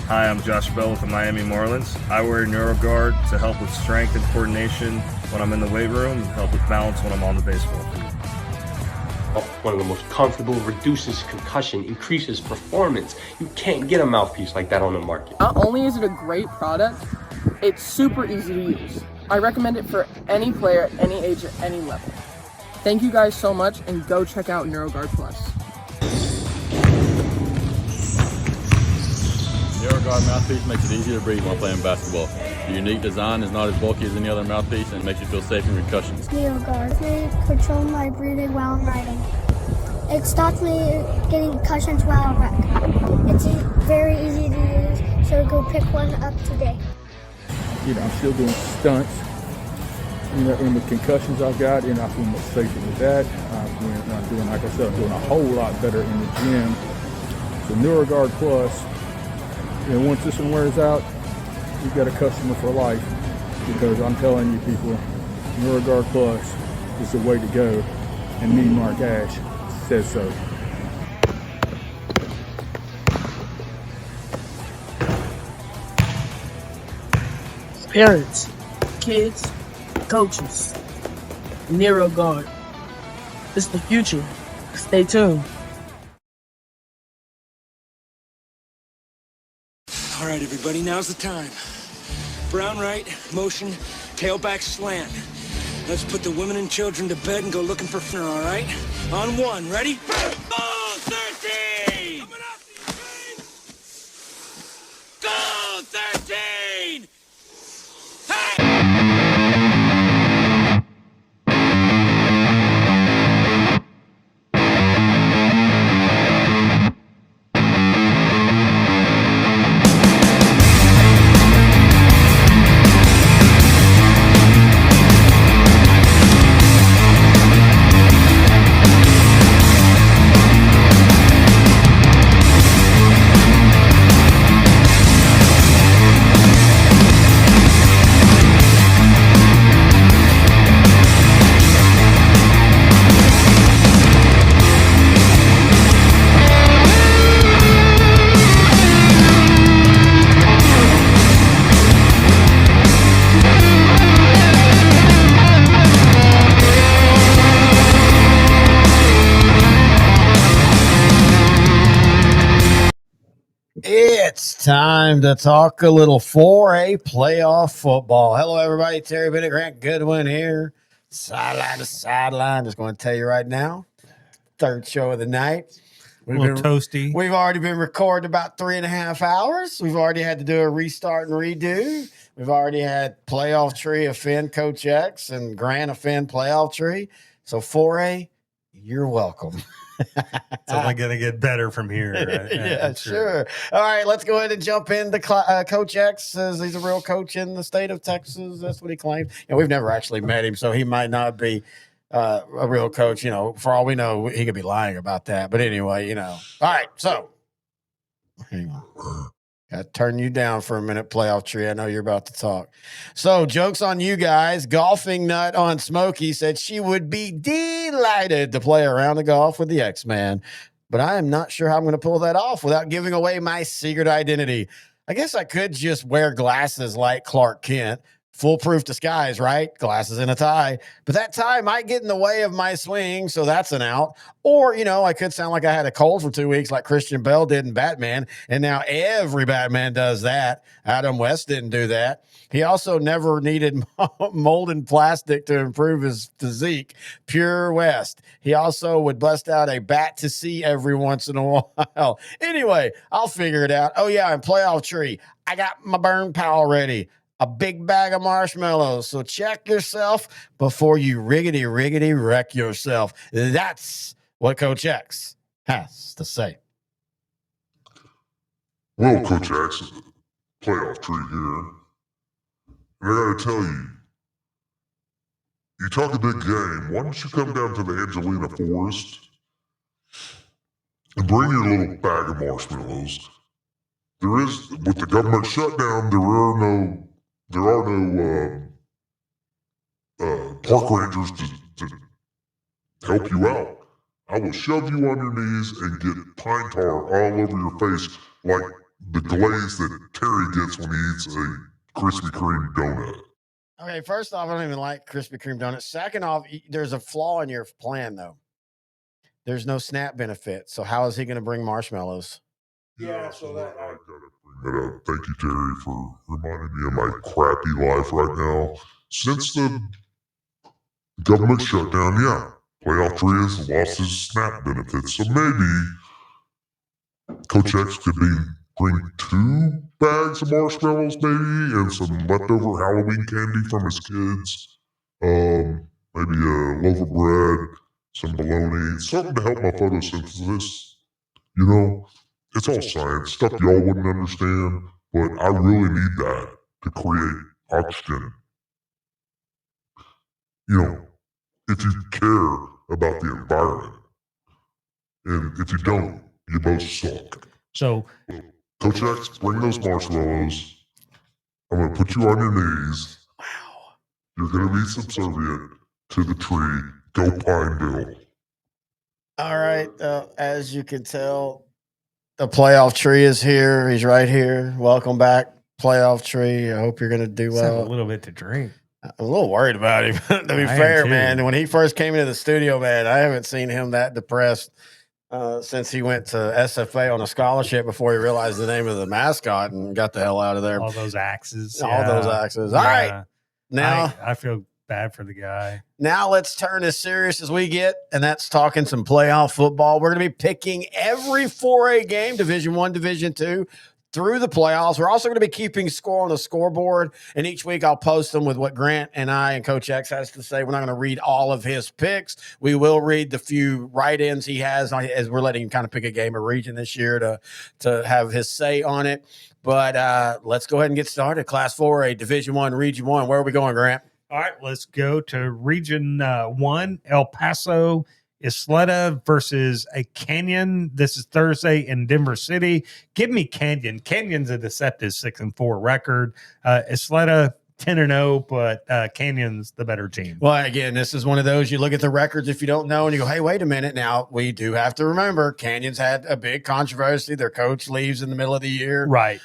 Hi, I'm Josh Bell with the Miami Marlins. I wear NeuroGuard to help with strength and coordination when I'm in the weight room and help with balance when I'm on the baseball field. One of the most comfortable, reduces concussion, increases performance. You can't get a mouthpiece like that on the market. Not only is it a great product, it's super easy to use. I recommend it for any player, any age, at any level. Thank you guys so much, and go check out NeuroGuard Plus. NeuroGuard mouthpiece makes it easy to breathe while playing basketball. The unique design is not as bulky as any other mouthpiece and makes you feel safe in concussions. NeuroGuard to control my breathing while I'm riding. It stops me getting concussions while I wreck. It's very easy to use, so go pick one up today. I'm still doing stunts. And the concussions I've got, I feel much safer with that. I'm doing, like I said, I'm doing a whole lot better in the gym. So NeuroGuard Plus, once this one wears out, you've got a customer for life, because I'm telling you people, NeuroGuard Plus is the way to go, and me, Mark Ash, says so. Parents, kids, coaches, NeuroGuard. It's the future. Stay tuned. All right, everybody, now's the time. Brown right, motion, tailback slant. Let's put the women and children to bed and go looking for dinner, all right? On one, ready? Go, 13! Coming up, go, 13! Hey! It's time to talk a little 4A playoff football. Hello, everybody. Terry Bennett Grant Goodwin here. Sideline to sideline. Just going to tell you right now, third show of the night. We've been toasty. We've already been recording about 3.5 hours. We've already had to do a restart and redo. We've already had playoff tree offend Coach X and Grant offend playoff tree. So 4A, you're welcome. It's only going to get better from here. Yeah, sure. All right, let's go ahead and jump into Coach X. Says he's a real coach in the state of Texas. That's what he claims. We've never actually met him, so he might not be a real coach. For all we know, he could be lying about that. But anyway, All right, so hang on. Got to turn you down for a minute, playoff tree. I know you're about to talk. So, joke's on you guys. Golfing Nut on Smokey said she would be delighted to play a round of golf with the X-Man. But I am not sure how I'm going to pull that off without giving away my secret identity. I guess I could just wear glasses like Clark Kent. Foolproof disguise, right? Glasses and a tie. But that tie might get in the way of my swing, so that's an out. Or, I could sound like I had a cold for 2 weeks like Christian Bale did in Batman, and now every Batman does that. Adam West didn't do that. He also never needed molded plastic to improve his physique. Pure West. He also would bust out a bat to see every once in a while. Anyway, I'll figure it out. Oh, yeah, and playoff tree. I got my burn pal ready. A big bag of marshmallows. So check yourself before you riggedy wreck yourself. That's what Coach X has to say. Well, Coach X, playoff tree here. And I got to tell you, you talk a big game. Why don't you come down to the Angelina Forest and bring your little bag of marshmallows? There is, with the government shutdown, there are no park rangers to help you out. I will shove you on your knees and get pine tar all over your face like the glaze that Terry gets when he eats a Krispy Kreme donut. Okay, first off, I don't even like Krispy Kreme donuts. Second off, there's a flaw in your plan, though. There's no SNAP benefit. So how is he going to bring marshmallows? Yeah, so that I gotta bring that up. Thank you, Terry, for reminding me of my crappy life right now. Since the government shutdown, yeah, Playoff Tree has lost his SNAP benefits. So maybe Coach X could bring 2 bags of marshmallows, maybe, and some leftover Halloween candy from his kids. Maybe a loaf of bread, some bologna, something to help my photosynthesis. You know, it's all science, stuff y'all wouldn't understand, but I really need that to create oxygen. You know, if you care about the environment, and if you don't, you both suck. So, Coach X, bring those marshmallows. I'm going to put you on your knees. Wow. You're going to be subservient to the tree. Go Pineville. All right. As you can tell, the playoff tree is here. He's right here. Welcome back, playoff tree. I hope you're going to do let's have well. a little bit to drink. I'm a little worried about him, to be fair, man. When he first came into the studio, man, I haven't seen him that depressed since he went to SFA on a scholarship before he realized the name of the mascot and got the hell out of there. All those axes. All those axes. All right. Now I feel bad for the guy. Now let's turn as serious as we get, and that's talking some playoff football. We're going to be picking every 4A game, Division I, Division II, through the playoffs. We're also going to be keeping score on the scoreboard, and each week I'll post them with what Grant and I and Coach X has to say. We're not going to read all of his picks. We will read the few write-ins he has as we're letting him kind of pick a game or region this year to have his say on it. But let's go ahead and get started. Class 4A, Division I, Region 1. Where are we going, Grant? All right, let's go to Region 1, El Paso, Isleta versus a Canyon. This is Thursday in Denver City. Give me Canyon. Canyon's a deceptive 6-4 record. Isleta 10-0, but Canyon's the better team. Well, again, this is one of those, you look at the records if you don't know and you go, hey, wait a minute. Now, we do have to remember Canyon's had a big controversy. Their coach leaves in the middle of the year. Right.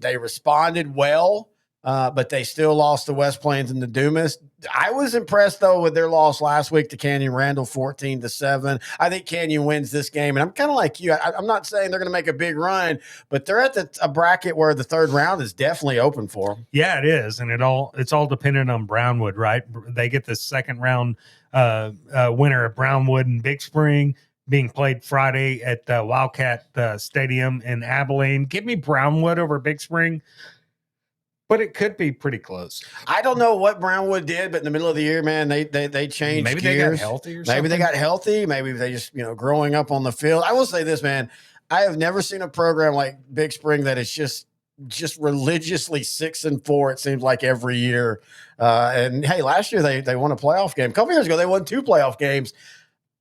They responded well. But they still lost to West Plains and the Dumas. I was impressed, though, with their loss last week to Canyon Randall, 14-7. I think Canyon wins this game, and I'm kind of like you. I'm not saying they're going to make a big run, but they're at a bracket where the third round is definitely open for them. Yeah, it is, and it's all dependent on Brownwood, right? They get the second round winner of Brownwood and Big Spring, being played Friday at Wildcat Stadium in Abilene. Give me Brownwood over Big Spring. But it could be pretty close. I don't know what Brownwood did, but in the middle of the year, man, they changed. Maybe gears. They got healthy or something. Maybe they got healthy. Maybe they just, growing up on the field. I will say this, man. I have never seen a program like Big Spring that is just religiously 6-4. It seems like every year. And hey, last year they won a playoff game. A couple years ago, they won 2 playoff games.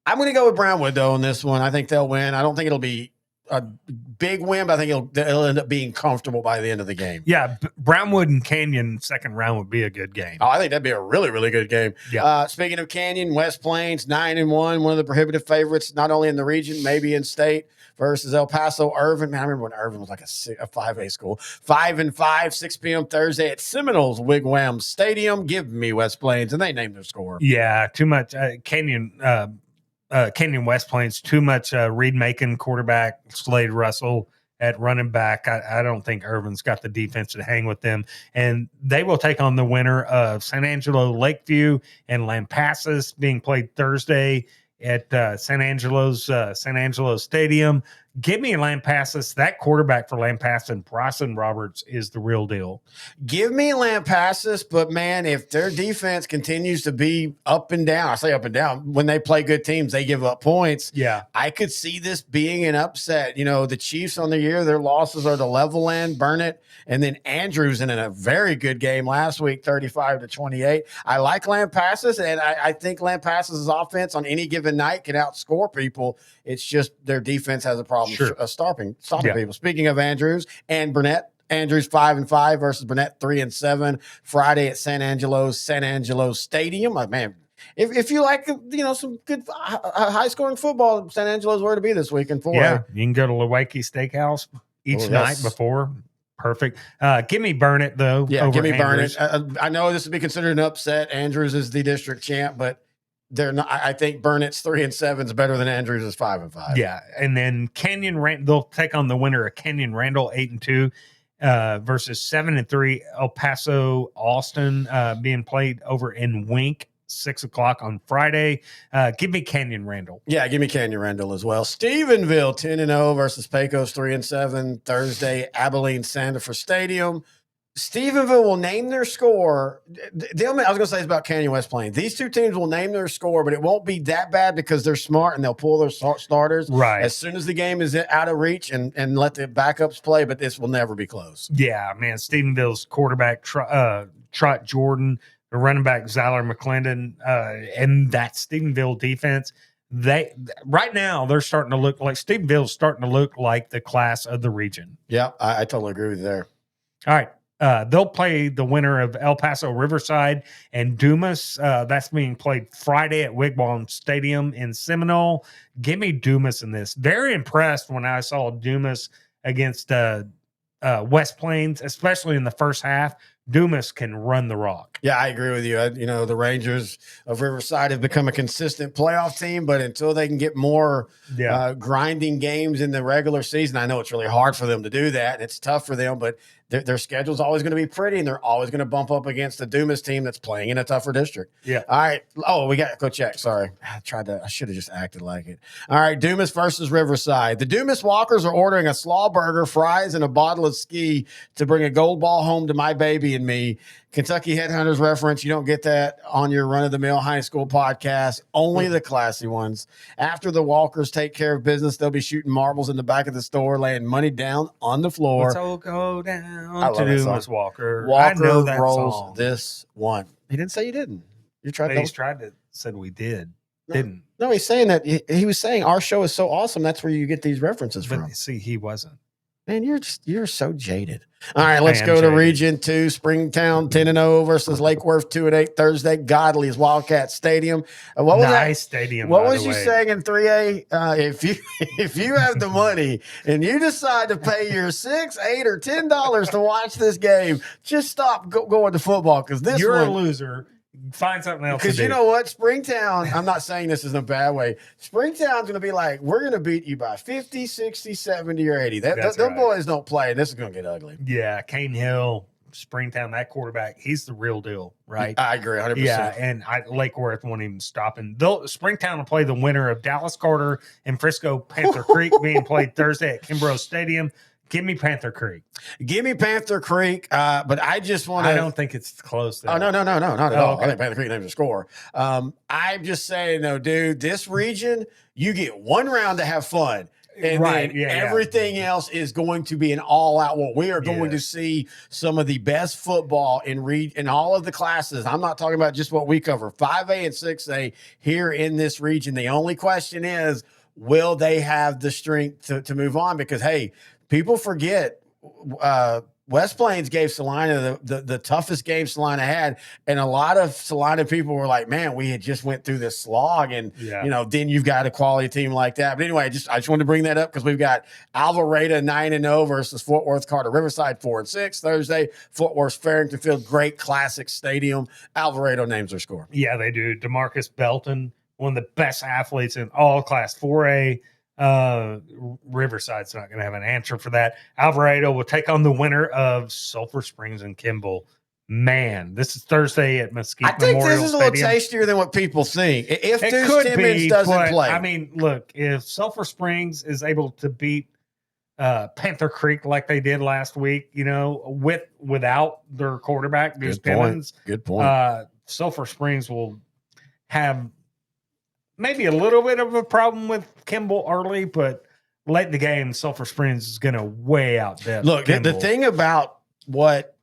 I'm going to go with Brownwood, though, in this one. I think they'll win. I don't think it'll be a big win, but I think it'll end up being comfortable by the end of the game. Yeah, Brownwood and Canyon second round would be a good game. Oh, I think that'd be a really, really good game. Yeah. Speaking of Canyon, West Plains 9-1, one of the prohibitive favorites, not only in the region, maybe in state, versus El Paso Irvin. Man, I remember when Irvin was like a 5A school. 5-5, 6 p.m. Thursday at Seminoles Wigwam Stadium. Give me West Plains, and they named their score. Yeah, too much. Canyon West Plains, too much Reed Macon quarterback, Slade Russell at running back. I don't think Irvin's got the defense to hang with them. And they will take on the winner of San Angelo Lakeview and Lampasas, being played Thursday at San Angelo Stadium. Give me Lampasas. That quarterback for Lampasas, Bryson Roberts, is the real deal. Give me Lampasas, but man, if their defense continues to be up and down, I say up and down, when they play good teams, they give up points. Yeah. I could see this being an upset. The Chiefs on the year, their losses are to Levelland, Burnett, and then Andrews in a very good game last week, 35-28. I like Lampasas, and I think Lampasas' offense on any given night can outscore people. It's just their defense has a problem stopping people. Speaking of Andrews and Burnett, Andrews 5-5 versus Burnett 3-7 Friday at San Angelo Stadium. Man, if you like some good high scoring football, San Angelo's where to be this week in 4A. Yeah, you can go to Lewicki Steakhouse. each night before. Perfect. Give me Burnett, though. Yeah, give me Andrews. Burnett. I know this would be considered an upset. Andrews is the district champ, but they're not. I think Burnett's 3-7 is better than Andrews is 5-5. Yeah, and then they'll take on the winner of Kenyon Randall 8-2 versus 7-3 El Paso Austin being played over in Wink 6:00 on Friday. Give me Kenyon Randall. Yeah, give me Kenyon Randall as well. Stephenville 10-0 versus Pecos 3-7 Thursday. Abilene Sandifer Stadium. Stephenville will name their score. I was going to say it's about Canyon West Plains. These two teams will name their score, but it won't be that bad because they're smart and they'll pull their starters right as soon as the game is out of reach and let the backups play, but this will never be close. Yeah, man. Stephenville's quarterback, Trot Jordan, the running back, Zyler McClendon, and that Stephenville defense, right now they're starting to look like Stephenville's starting to look like the class of the region. Yeah, I totally agree with you there. All right. They'll play the winner of El Paso Riverside and Dumas. That's being played Friday at Wigwam Stadium in Seminole. Give me Dumas in this. Very impressed when I saw Dumas against West Plains, especially in the first half. Dumas can run the rock. Yeah, I agree with you. The Rangers of Riverside have become a consistent playoff team, but until they can get more grinding games in the regular season, I know it's really hard for them to do that. And it's tough for them, but their schedule is always going to be pretty, and they're always going to bump up against the Dumas team that's playing in a tougher district. Yeah. All right. Oh, we got Coach X. Sorry. I should have just acted like it. All right. Dumas versus Riverside. The Dumas Walkers are ordering a slaw burger, fries, and a bottle of ski to bring a gold ball home to my baby and me. Kentucky Headhunters reference. You don't get that on your run-of-the-mill high school podcast. Only the classy ones. After the Walkers take care of business, they'll be shooting marbles in the back of the store, laying money down on the floor. Let's all go down I love to that Dumas song. Walker. Walker I know that rolls song. this one. He didn't say you didn't. You tried. He's tried to said we did. Didn't. No, he's saying that he was saying our show is so awesome. That's where you get these references But from. see, he wasn't. Man, you're so jaded. All right, let's go to jaded. Region 2. Springtown 10-0 versus Lake Worth 2-8 Thursday. Godley's Wildcat Stadium. What was Nice that? stadium. What by was the you way. saying in 3A? If you have the money and you decide to pay your $6, $8, or $10 to watch this game, just stop going to football because this You're one, a loser. Find something else to because do. you know what? Springtown, I'm not saying this is in a bad way. Springtown's going to be like, we're going to beat you by 50, 60, 70, or 80. Them right. boys don't play, and this is going to get ugly. Yeah, Kane Hill, Springtown, that quarterback, he's the real deal, right? I agree 100%. Yeah, and Lake Worth won't even stop him. Springtown will play the winner of Dallas Carter and Frisco Panther Creek being played Thursday at Kimbrough Stadium. Give me Panther Creek. Give me Panther Creek, but I just want to. I don't think it's close. Though. Oh, no, not at all. Okay. I think Panther Creek names a score. I'm just saying, no, dude, this region, you get one round to have fun. And Right, then everything else is going to be an all-out war. We are going to see some of the best football in all of the classes. I'm not talking about just what we cover, 5A and 6A here in this region. The only question is, will they have the strength to move on? Because, hey, people forget West Plains gave Salina the toughest game Salina had, and a lot of Salina people were like, "Man, we had just went through this slog," and then you've got a quality team like that. But anyway, I just wanted to bring that up because we've got Alvarado 9-0 versus Fort Worth Carter Riverside 4-6 Thursday. Fort Worth Farrington Field, great classic stadium. Alvarado names their score. Yeah, they do. DeMarcus Belton, one of the best athletes in all Class 4A. Riverside's not going to have an answer for that. Alvarado will take on the winner of Sulphur Springs and Kimball. Man, this is Thursday at Mesquite I think Memorial this is a little Stadium. tastier than what people think. If It Deuce could Timmons be, doesn't but, play, I mean, look, if Sulphur Springs is able to beat Panther Creek like they did last week, without their quarterback, Deuce Timmons, good point. Sulphur Springs will have maybe a little bit of a problem with Kimball early, but late in the game, Sulphur Springs is going to way out depth. Look, the Kimball. thing about what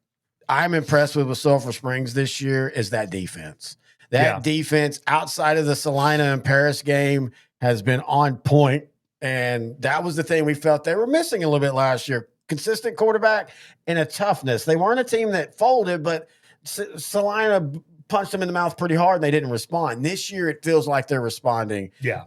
I'm impressed with Sulphur Springs this year is that defense. That defense outside of the Salina and Paris game has been on point, and that was the thing we felt they were missing a little bit last year. Consistent quarterback and a toughness. They weren't a team that folded, but Salina punched them in the mouth pretty hard and they didn't respond. This year, it feels like they're responding. Yeah.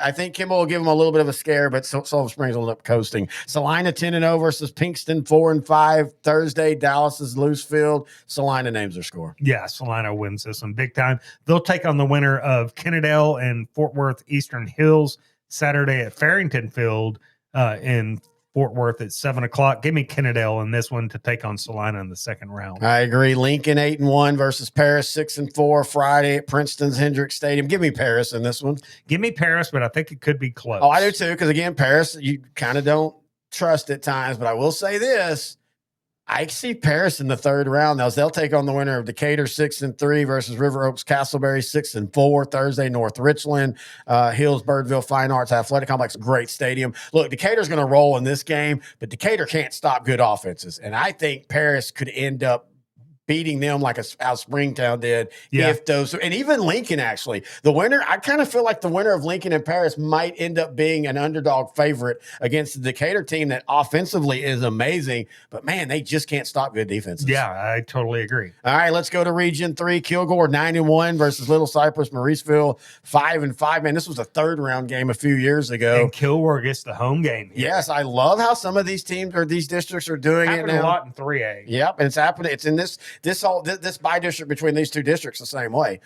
I think Kimball will give them a little bit of a scare, but Sulphur Springs will end up coasting. Salina 10-0 versus Pinkston 4-5. Thursday, Dallas is loose field. Salina names their score. Yeah, Salina wins this one big time. They'll take on the winner of Kennedale and Fort Worth Eastern Hills Saturday at Farrington Field in Fort Worth at 7:00. Give me Kennedale in this one to take on Salina in the second round. I agree. Lincoln 8-1 versus Paris 6-4 Friday at Princeton's Hendricks Stadium. Give me Paris in this one. Give me Paris, but I think it could be close. Oh, I do too. Because again, Paris, you kind of don't trust at times. But I will say this: I see Paris in the third round. They'll take on the winner of Decatur 6-3 versus River Oaks Castleberry 6-4 Thursday. North Richland, Hills Birdville Fine Arts Athletic Complex, great stadium. Look, Decatur's going to roll in this game, but Decatur can't stop good offenses, and I think Paris could end up beating them like how Springtown did. Yeah. If those, and even Lincoln, actually, the winner, I kind of feel like the winner of Lincoln and Paris might end up being an underdog favorite against the Decatur team that offensively is amazing, but man, they just can't stop good defenses. Yeah, I totally agree. All right, let's go to Region 3. Kilgore 9-1 versus Little Cypress, Mauriceville 5-5. Man, this was a third round game a few years ago. And Kilgore gets the home game here. Yes, I love how some of these teams or these districts are doing Happened it now. a lot in 3A. Yep, and it's happening. It's in this by district between these two districts the same way.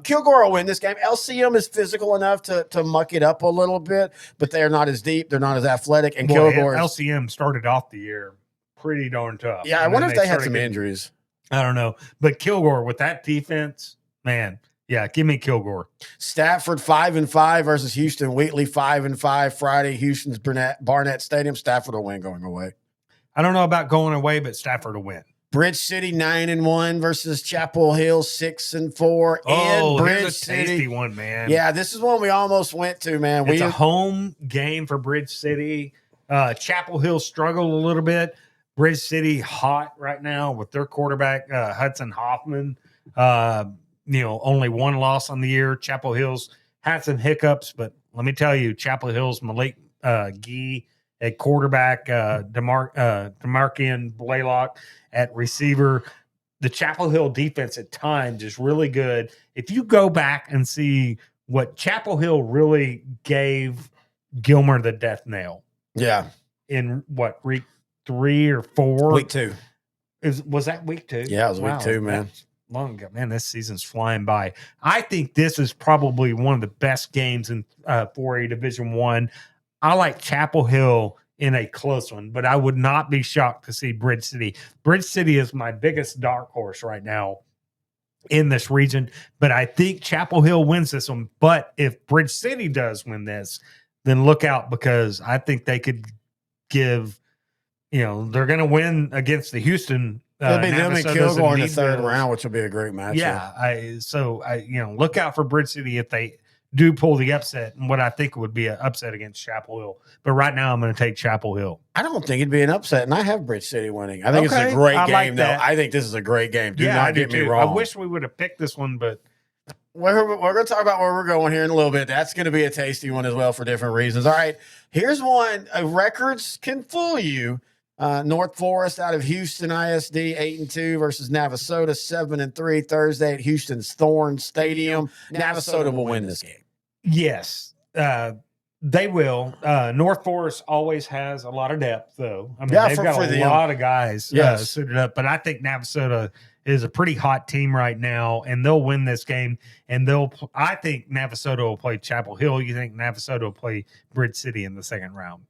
Kilgore will win this game. LCM is physical enough to muck it up a little bit, but they're not as deep. They're not as athletic. And Kilgore, LCM started off the year pretty darn tough. Yeah, I wonder if they had some injuries. I don't know, but Kilgore with that defense, man. Yeah, give me Kilgore. Stafford 5-5 versus Houston. Wheatley 5-5 Friday. Houston's Barnett Stadium. Stafford will win going away. I don't know about going away, but Stafford will win. Bridge City 9-1 versus Chapel Hill 6-4. Oh, and Bridge here's a City. tasty one, man. Yeah, this is one we almost went to, man. It's a home game for Bridge City. Chapel Hill struggled a little bit. Bridge City hot right now with their quarterback Hudson Hoffman. Only one loss on the year. Chapel Hill's had some hiccups, but let me tell you, Chapel Hill's Malik Gee at quarterback, DeMarkian Blaylock at receiver. The Chapel Hill defense at times is really good. If you go back and see what Chapel Hill really gave Gilmer the death nail. Yeah. In what, week 3 or 4? Week 2. Was that week 2? Yeah, it was week 2, man. That's long ago. Man, this season's flying by. I think this is probably one of the best games in 4A Division 1. I like Chapel Hill in a close one, but I would not be shocked to see Bridge City. Bridge City is my biggest dark horse right now in this region, but I think Chapel Hill wins this one. But if Bridge City does win this, then look out, because I think they could give, they're going to win against the Houston. It'll be them and Kilgore in the third round, which will be a great matchup. Yeah, look out for Bridge City if they do pull the upset, and what I think would be an upset against Chapel Hill. But right now, I'm going to take Chapel Hill. I don't think it'd be an upset, and I have Bridge City winning. I think it's a great game, though. I think this is a great game. Do not get me wrong. I wish we would have picked this one, but we're going to talk about where we're going here in a little bit. That's going to be a tasty one as well for different reasons. All right, here's one. Records can fool you. North Forest out of Houston ISD 8-2 versus Navasota 7-3 Thursday at Houston's Thorne Stadium. Navasota will win this game. Yes, they will. North Forest always has a lot of depth, though. I mean, they've got a lot of guys suited up, but I think Navasota is a pretty hot team right now, and they'll win this game. And I think Navasota will play Chapel Hill. You think Navasota will play Bridge City in the second round?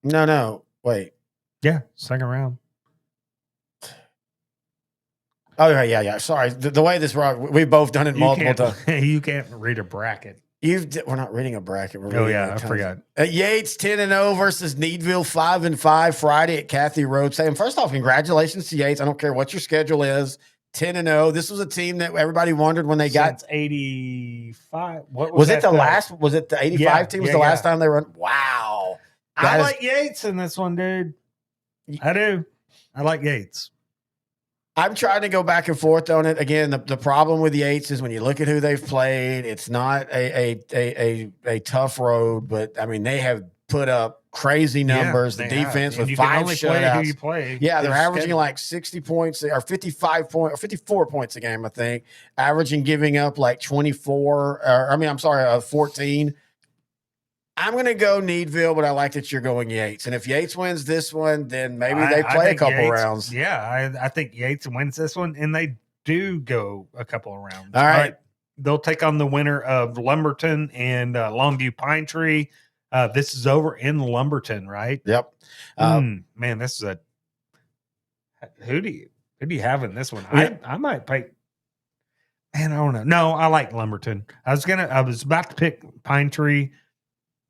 No, wait. Yeah, second round. Oh, yeah. Sorry. The way this rock, we've both done it multiple times. You can't read a bracket. We're not reading a bracket. I forgot. Yates 10-0 versus Needville 5-5 Friday at Cathy Road Stadium. First off, congratulations to Yates. I don't care what your schedule is. 10-0. This was a team that everybody wondered when they got 85. What was it? The last? Was it the 85 team? Was the last time they run? Wow. I like Yates in this one, dude. I do. I like Yates. I'm trying to go back and forth on it. Again, the problem with Yates is when you look at who they've played, it's not a tough road, but I mean, they have put up crazy numbers. Yeah, the defense with you can 5 only play who you shutouts. play. Yeah, they're It's averaging scheduled. like 60 points or 55 points or 54 points a game, I think. Averaging giving up like 14. I'm going to go Needville, but I like that you're going Yates. And if Yates wins this one, then maybe they I play a think couple Yates- rounds. Yeah, I think Yates wins this one, and they do go a couple of rounds. All right. They'll take on the winner of Lumberton and Longview Pine Tree. This is over in Lumberton, right? Yep. Man, this is a who do you have in this one? I might pick. Man, I don't know. No, I like Lumberton. I was about to pick Pine Tree.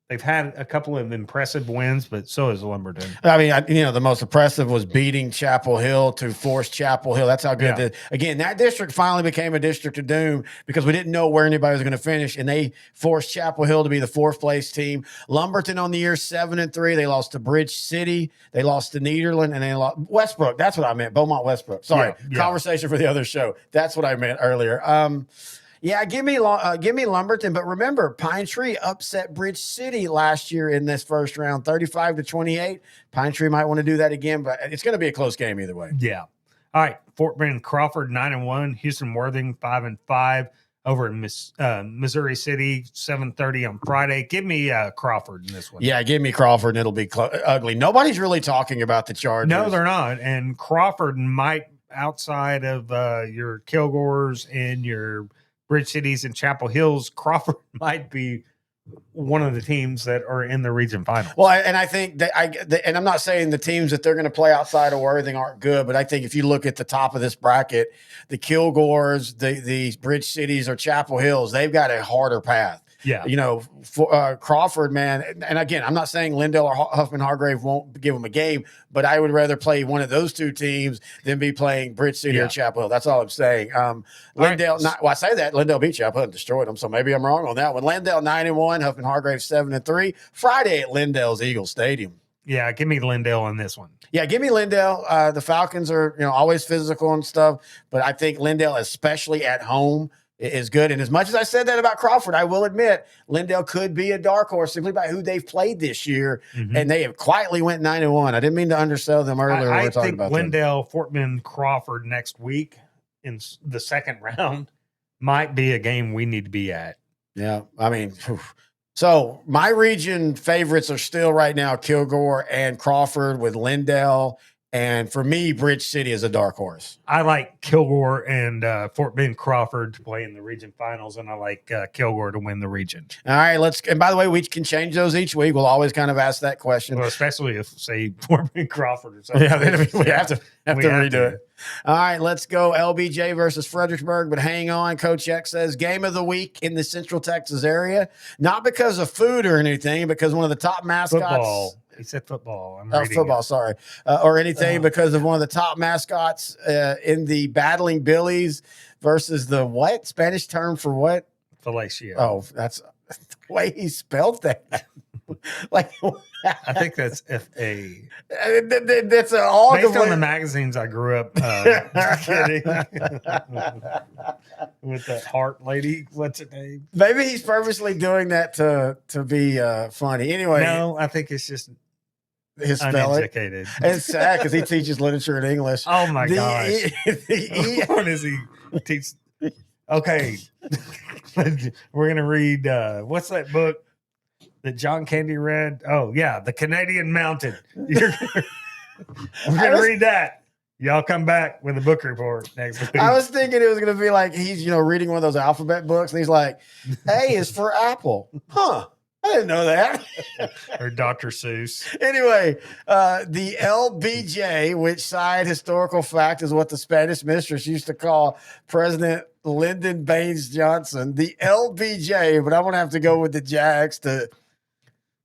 They've had a couple of impressive wins, but so has Lumberton. I mean, the most impressive was beating Chapel Hill to force Chapel Hill. That's how good again, that district finally became a district of doom because we didn't know where anybody was going to finish, and they forced Chapel Hill to be the 4th place team. Lumberton on the year 7-3. They lost to Bridge City. They lost to Nederland, and they lost Westbrook. That's what I meant. Beaumont Westbrook. Sorry. Yeah. Conversation for the other show. That's what I meant earlier. Yeah, give me Lumberton, but remember, Pine Tree upset Bridge City last year in this first round, 35-28. Pine Tree might want to do that again, but it's going to be a close game either way. Yeah. All right, Fort Bend Crawford 9-1, Houston Worthing 5-5 over in Missouri City 7:30 on Friday. Give me Crawford in this one. Yeah, give me Crawford, and it'll be ugly. Nobody's really talking about the Chargers. No, they're not, and Crawford might outside of your Kilgores and your Bridge Cities and Chapel Hills, Crawford might be one of the teams that are in the region finals. Well, and I think and I'm not saying the teams that they're going to play outside of Worthing aren't good, but I think if you look at the top of this bracket, the Kilgores, the Bridge Cities, or Chapel Hills, they've got a harder path. Yeah. For Crawford, man. And again, I'm not saying Lindale or Huffman Hargrave won't give them a game, but I would rather play one of those two teams than be playing Bridge City or Chapel Hill. That's all I'm saying. Lindale, I say that Lindale beat Chapel Hill and destroyed them, so maybe I'm wrong on that one. Lindale 9-1, Huffman Hargrave 7-3. Friday at Lindale's Eagle Stadium. Yeah, give me Lindale on this one. Yeah, give me Lindale. The Falcons are always physical and stuff, but I think Lindale, especially at home, is good. And as much as I said that about Crawford, I will admit Lindale could be a dark horse simply by who they've played this year, and they have quietly went 9-1. I didn't mean to undersell them earlier. I we were talking think about Lindale, Fort Bend, Crawford next week in the second round might be a game we need to be at. Yeah, I mean, so my region favorites are still right now Kilgore and Crawford with Lindale. And for me, Bridge City is a dark horse. I like Kilgore and Fort Bend Crawford to play in the region finals, and I like Kilgore to win the region. All right, and by the way, we can change those each week. We'll always kind of ask that question. Well, especially if, say, Fort Bend Crawford or something. Yeah, we have to redo it. All right, let's go LBJ versus Fredericksburg. But hang on, Coach X says game of the week in the Central Texas area. Not because of food or anything, because one of the top mascots. Football. He said football. Football, sorry. Or anything because of one of the top mascots in the Battling Billies versus the what? Spanish term for what? Fellatio. Oh, that's the way he spelled that. Like, I think that's F-A. That's all based on the magazines I grew up kidding. With that heart lady. What's her name? Maybe he's purposely doing that to be funny. Anyway. No, I think it's just his spelling. Uneducated. It's sad because he teaches literature and English. Oh my gosh. What does he teach? Okay. We're going to read, what's that book that John Candy read? Oh, yeah. The Canadian Mountain. We're going to read that. Y'all come back with a book report next week. I was thinking it was going to be like he's, reading one of those alphabet books, and he's like, A is for apple. Huh. I didn't know that. Or Dr. Seuss. Anyway, the LBJ, which side historical fact is what the Spanish mistress used to call President Lyndon Baines Johnson. The LBJ, but I'm going to have to go with the Jags to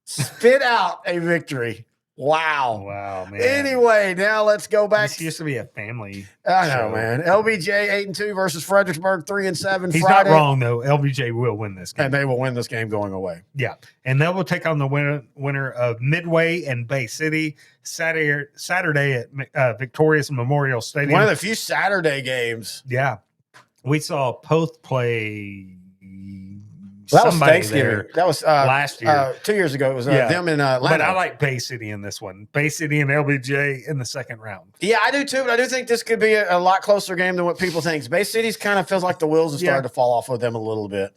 spit out a victory. Wow, man. Anyway, now let's go back. This used to be a family. I know, man. LBJ 8-2 versus Fredericksburg 3-7. He's Friday. not wrong though. LBJ will win this game, and they will win this game going away. Yeah, and they will take on the winner of Midway and Bay City Saturday at Victorious Memorial Stadium. One of the few Saturday games. Yeah, we saw Poth play Well, that was somebody Thanksgiving. there That was last year. 2 years ago. It was them in Atlanta. But I like Bay City in this one. Bay City and LBJ in the second round. Yeah, I do too, but I do think this could be a lot closer game than what people think. Bay City's kind of feels like the wheels have started to fall off with them a little bit.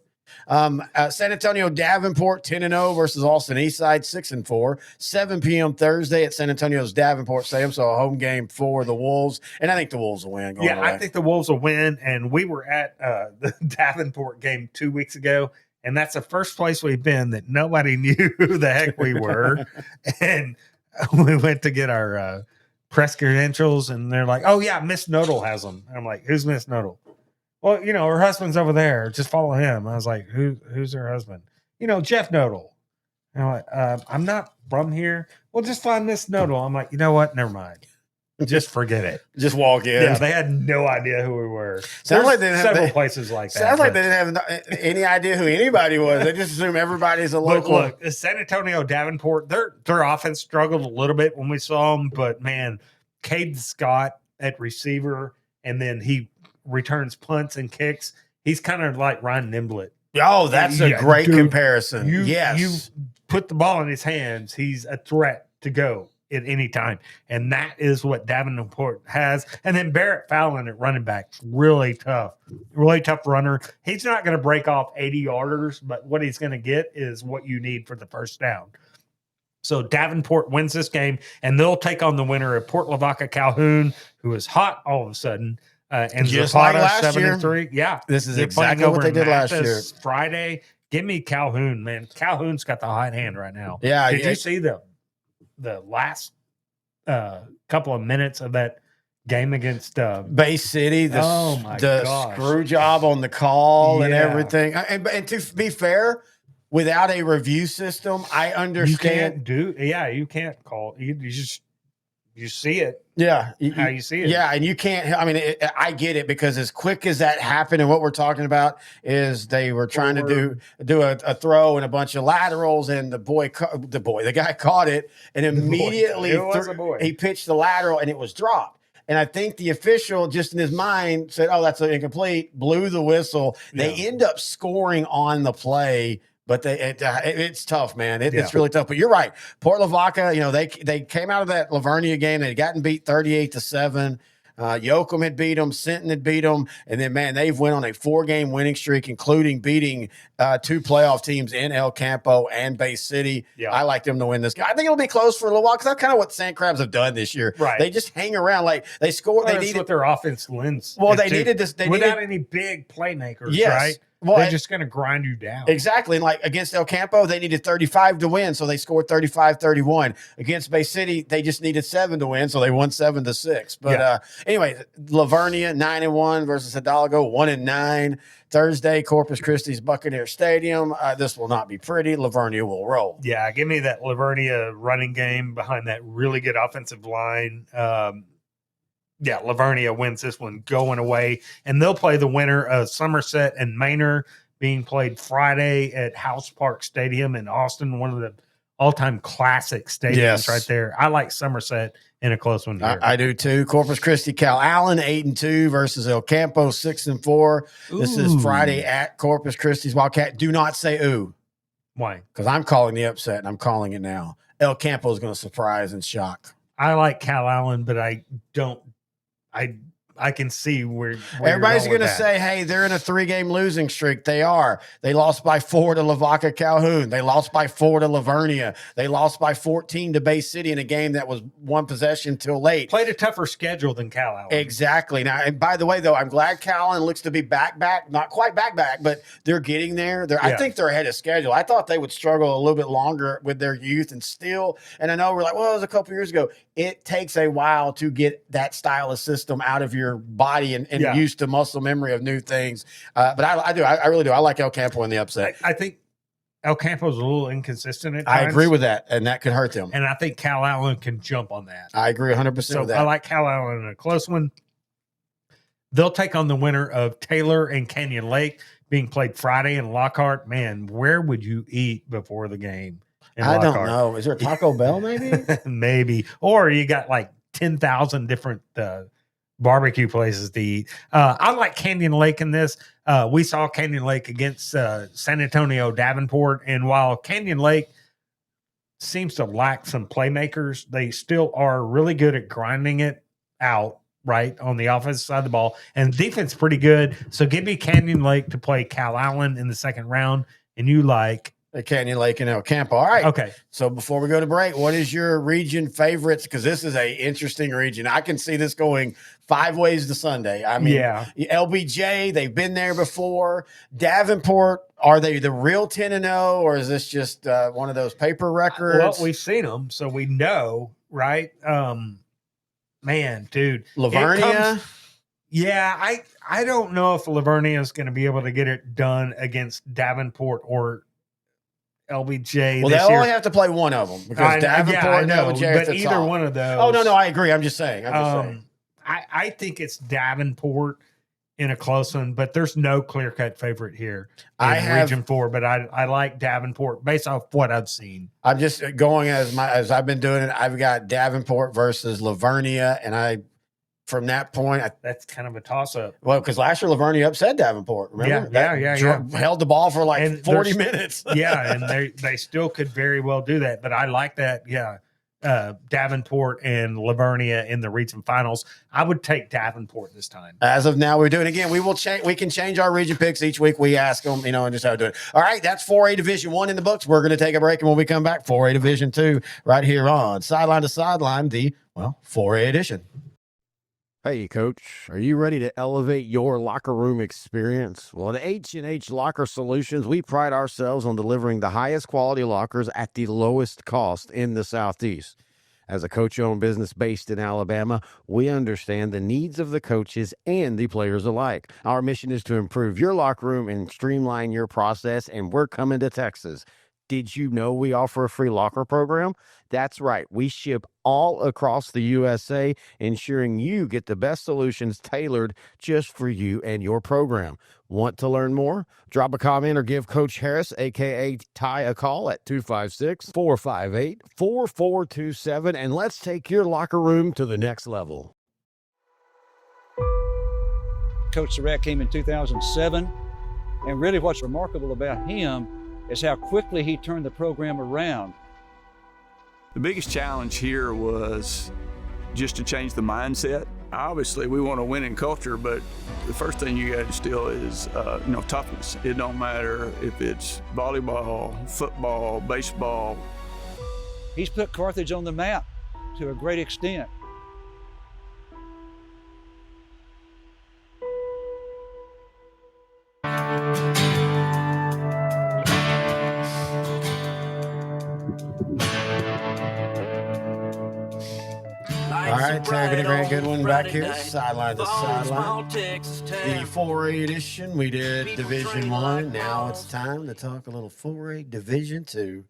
San Antonio Davenport 10-0 versus Austin Eastside 6-4. 7 p.m. Thursday at San Antonio's Davenport Stadium. So a home game for the Wolves, and I think the Wolves will win. I think the Wolves will win. And we were at the Davenport game 2 weeks ago, and that's the first place we've been that nobody knew who the heck we were. And we went to get our press credentials, and they're like, "Oh yeah, Miss Nodal has them." And I'm like, "Who's Miss Nodal?" Well, her husband's over there. Just follow him. I was like, who's her husband? Jeff Nodal. And I'm like, I'm not from here. Well, just find Miss Nodal. I'm like, you know what? Never mind. Just forget it. Just walk in. Yeah, they had no idea who we were. Sounds like they didn't several places like that. Sounds like they didn't have any idea who anybody was. They just assume everybody's a local. Look, San Antonio Davenport, their offense struggled a little bit when we saw them, but man, Cade Scott at receiver, and then he returns punts and kicks. He's kind of like Ryan Nimblett. Oh, that's a great comparison. Yes. You put the ball in his hands, he's a threat to go at any time. And that is what Davenport has. And then Barrett Fallon at running back, really tough runner. He's not going to break off 80-yarders, but what he's going to get is what you need for the first down. So Davenport wins this game, and they'll take on the winner of Port Lavaca Calhoun, who is hot all of a sudden. And just like Zapata, last year. 7-3. Yeah. This is exactly what they did last year. Friday. Give me Calhoun, man. Calhoun's got the hot hand right now. Yeah. Did you see the last couple of minutes of that game against Bay City? The screw job on the call and everything. And to be fair, without a review system, I understand. You can't call. You see it. Yeah. How you see it. Yeah. And you can't, I get it, because as quick as that happened, and what we're talking about is they were trying to do a throw and a bunch of laterals, and the guy caught it and immediately he pitched the lateral and it was dropped. And I think the official, just in his mind, said, "Oh, that's incomplete," blew the whistle. They end up scoring on the play. But it's tough, man. It's really tough. But you're right. Port Lavaca, they came out of that Lavernia game. They'd gotten beat 38-7. Yoakum had beat them. Sinton had beat them. And then, man, they've went on a 4-game winning streak, including beating 2 playoff teams in El Campo and Bay City. Yeah. I like them to win this game. I think it'll be close for a little while, because that's kind of what Sand Crabs have done this year. Right. They just hang around. Like, they score. Well, that's what their offense lends. Well, they needed this. Without any big playmakers, right? Well, they're just going to grind you down. Exactly. And like against El Campo, they needed 35 to win, so they scored 35-31. Against Bay City, they just needed 7 to win, so they won 7-6. But anyway, Lavernia 9-1 versus Hidalgo 1-9. Thursday, Corpus Christi's Buccaneer Stadium. This will not be pretty. Lavernia will roll. Yeah, give me that Lavernia running game behind that really good offensive line. Lavernia wins this one going away, and they'll play the winner of Somerset and Manor, being played Friday at House Park Stadium in Austin, one of the all-time classic stadiums right there. I like Somerset in a close one here. I do too. Corpus Christi, Cal Allen 8-2 versus El Campo 6-4. This is Friday at Corpus Christi's Wildcat. Do not say ooh. Why? Because I'm calling the upset, and I'm calling it now. El Campo is going to surprise and shock. I like Cal Allen, but I can see where everybody's going to say, "Hey, they're in a 3-game losing streak." They are. They lost by 4 to Lavaca Calhoun. They lost by 4 to Lavernia. They lost by 14 to Bay City in a game that was 1 possession till late. Played a tougher schedule than Cal Allen. Exactly. Now, and by the way, though, I'm glad Cal Allen looks to be back. Not quite back, but they're getting there. I think they're ahead of schedule. I thought they would struggle a little bit longer with their youth and still. And I know we're like, well, it was a couple years ago. It takes a while to get that style of system out of your body and used to muscle memory of new things. But I do. I really do. I like El Campo in the upset. I think El Campo's a little inconsistent at times. I agree with that, and that could hurt them. And I think Cal Allen can jump on that. I agree 100% with that. I like Cal Allen in a close one. They'll take on the winner of Taylor and Canyon Lake, being played Friday in Lockhart. Man, where would you eat before the game? I don't know. Is there a Taco Bell maybe? Maybe. Or you got like 10,000 different barbecue places to eat. I like Canyon Lake in this. We saw Canyon Lake against San Antonio Davenport, and while Canyon Lake seems to lack some playmakers, they still are really good at grinding it out right on the offensive side of the ball, and defense pretty good. So give me Canyon Lake to play Cal Allen in the second round, and you like Canyon Lake and El Campo. All right. Okay. So before we go to break, what is your region favorites? Because this is a interesting region. I can see this going 5 ways to Sunday. I mean, LBJ, they've been there before. Davenport, are they the real 10-0, or is this just one of those paper records? Well, we've seen them, so we know, right? Man, dude. Lavernia? I don't know if Lavernia is going to be able to get it done against Davenport or LBJ. Well, they'll only have to play one of them because Davenport and LBJ but either one of those. Oh, no, I agree. I'm just saying. I think it's Davenport in a close one, but there's no clear-cut favorite here in Region 4, but I like Davenport based off what I've seen. I'm just going as I've been doing it. I've got Davenport versus Lavernia, and from that point, that's kind of a toss-up. Well, because last year Lavernia upset Davenport. Remember? Held the ball for like 40 minutes. And they still could very well do that. But I like that. Davenport and Lavernia in the region finals. I would take Davenport this time. As of now, we're doing it again. We will change. We can change our region picks each week. We ask them, and just how to do it. All right, that's 4A Division 1 in the books. We're going to take a break, and when we come back, 4A Division 2 right here on Sideline to Sideline, the 4A edition. Hey, Coach, are you ready to elevate your locker room experience? Well, at H&H Locker Solutions, we pride ourselves on delivering the highest quality lockers at the lowest cost in the Southeast. As a coach-owned business based in Alabama, we understand the needs of the coaches and the players alike. Our mission is to improve your locker room and streamline your process, and we're coming to Texas. Did you know we offer a free locker program? That's right. We ship all across the USA, ensuring you get the best solutions tailored just for you and your program. Want to learn more? Drop a comment or give Coach Harris, a.k.a. Ty, a call at 256-458-4427, and let's take your locker room to the next level. Coach Surratt came in 2007, and really what's remarkable about him is how quickly he turned the program around. The biggest challenge here was just to change the mindset. Obviously, we want a winning culture, but the first thing you got to instill is, toughness. It don't matter if it's volleyball, football, baseball. He's put Carthage on the map to a great extent. All right, Terry Bennett Grant Goodwin back here, Sideline to Sideline. The 4A edition, we did Division 1. Now it's time to talk a little 4A Division 2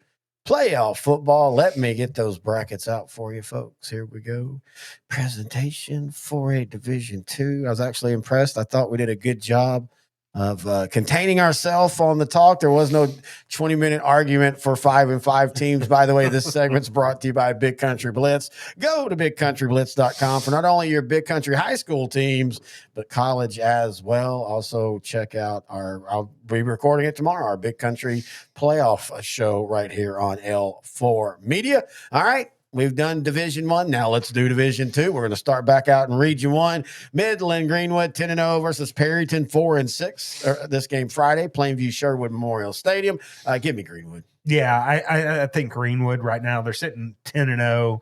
playoff football. Let me get those brackets out for you, folks. Here we go. Presentation, 4A Division 2. I was actually impressed. I thought we did a good job of containing ourselves on the talk. There was no 20-minute argument for 5-5 teams. By the way, this segment's brought to you by Big Country Blitz. Go to bigcountryblitz.com for not only your Big Country high school teams, but college as well. Also, check out I'll be recording it tomorrow, our Big Country playoff show right here on L4 Media. All right. We've done Division 1. Now let's do Division 2. We're going to start back out in Region 1. Midland Greenwood 10-0 versus Perryton 4-6. This game Friday, Plainview Sherwood Memorial Stadium. Give me Greenwood. Yeah, I think Greenwood right now, they're sitting 10-0.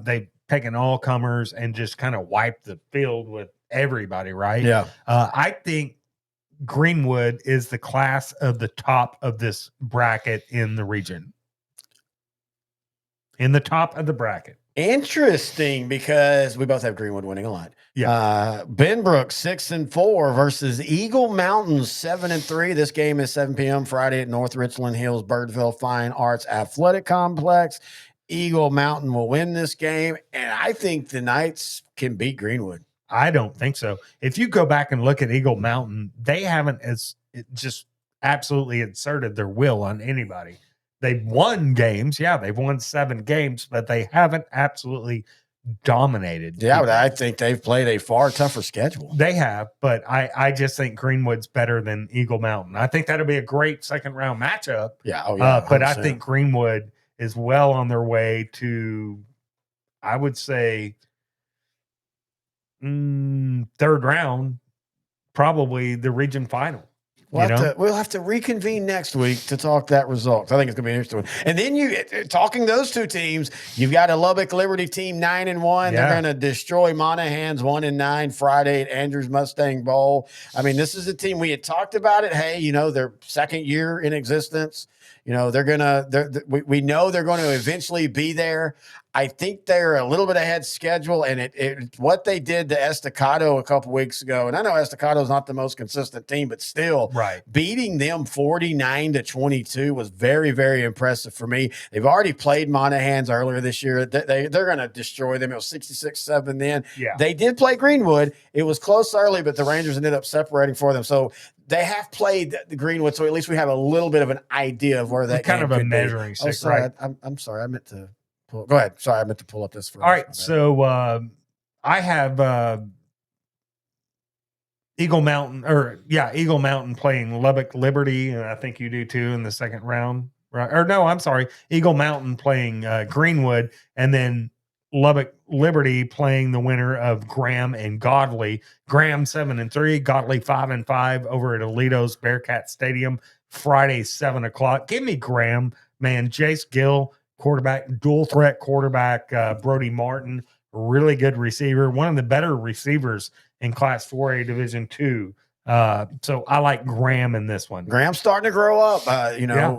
They've taken all comers and just kind of wiped the field with everybody, right? Yeah. I think Greenwood is the class of the top of this bracket in the region. In the top of the bracket. Interesting, because we both have Greenwood winning a lot. Yeah. Benbrook 6-4 versus Eagle Mountain 7-3. This game is 7 p.m. Friday at North Richland Hills Birdville Fine Arts Athletic Complex. Eagle Mountain will win this game, and I think the Knights can beat Greenwood. I don't think so. If you go back and look at Eagle Mountain, they haven't just absolutely inserted their will on anybody. They've won games. Yeah, they've won 7 games, but they haven't absolutely dominated. Yeah, but I think they've played a far tougher schedule. They have, but I just think Greenwood's better than Eagle Mountain. I think that'll be a great second round matchup. Yeah, oh yeah. But I 100%. think Greenwood is well on their way to, I would say, third round, probably the region final. We'll have to reconvene next week to talk that result. I think it's going to be an interesting one. And then talking those two teams, you've got a Lubbock Liberty team 9-1. They're going to destroy Monaghan's 1-9 Friday at Andrews Mustang Bowl. I mean, this is a team we had talked about it. Hey, their second year in existence. We know they're going to eventually be there. I think they're a little bit ahead schedule, and what they did to Estacado a couple weeks ago, and I know Estacado is not the most consistent team, but still, beating them 49-22 was very, very impressive for me. They've already played Monaghan's earlier this year. They're going to destroy them. It was 66-7 then. Yeah. They did play Greenwood. It was close early, but the Rangers ended up separating for them. So they have played the Greenwood, so at least we have a little bit of an idea of where that kind of a measuring stick. Oh, sorry, right? I'm sorry. I meant to. Go ahead. Sorry, I meant to pull up this first. All right, so I have Eagle Mountain playing Lubbock Liberty, and I think you do too in the second round, right? Or no, I'm sorry, Eagle Mountain playing Greenwood, and then Lubbock Liberty playing the winner of Graham and Godley. Graham 7-3, Godley 5-5 over at Alito's Bearcat Stadium Friday 7:00. Give me Graham, man. Jace Gill, quarterback, dual threat quarterback, Brody Martin, really good receiver, one of the better receivers in Class 4A Division II. So I like Graham in this one. Graham's starting to grow up.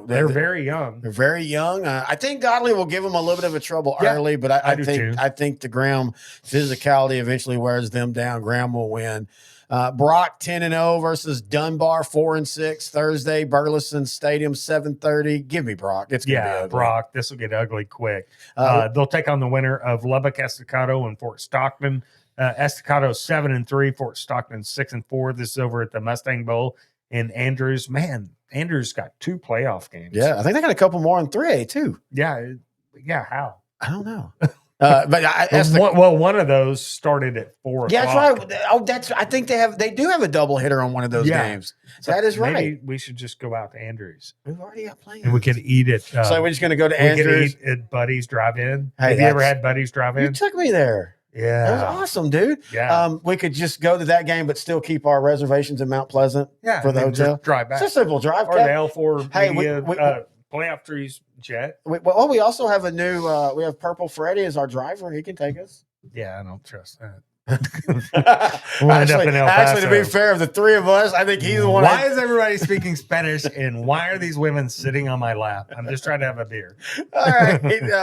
They're very young. They're very young. I think Godley will give them a little bit of a trouble early, but I think the Graham physicality eventually wears them down. Graham will win. Brock 10-0 versus Dunbar 4-6 Thursday, Burleson Stadium 7:30. Give me Brock. It's gonna be ugly. Brock. This will get ugly quick. They'll take on the winner of Lubbock Estacado and Fort Stockton. Estacado 7-3, Fort Stockton 6-4. This is over at the Mustang Bowl in Andrews. Man, Andrews got 2 playoff games. Yeah, I think they got a couple more in 3A too. Yeah. How? I don't know. One of those started at 4 o'clock. Yeah, that's right. Oh, I think they do have a double hitter on one of those games. So that is right. Maybe we should just go out to Andrews. We've already got plans. And we could eat it. So we're just going to go to Andrews. We could eat at Buddy's Drive-In. Hey, have you ever had Buddy's Drive-In? You took me there. Yeah. That was awesome, dude. Yeah. We could just go to that game, but still keep our reservations in Mount Pleasant for the hotel. Just drive back. It's a simple drive. Or the L4 Hey, Playoff Trees jet. We also have a new, we have Purple Freddy as our driver. He can take us. Yeah, I don't trust that. Actually, to be fair, of the three of us, I think he's the one. Why is everybody speaking Spanish, and why are these women sitting on my lap? I'm just trying to have a beer. All right,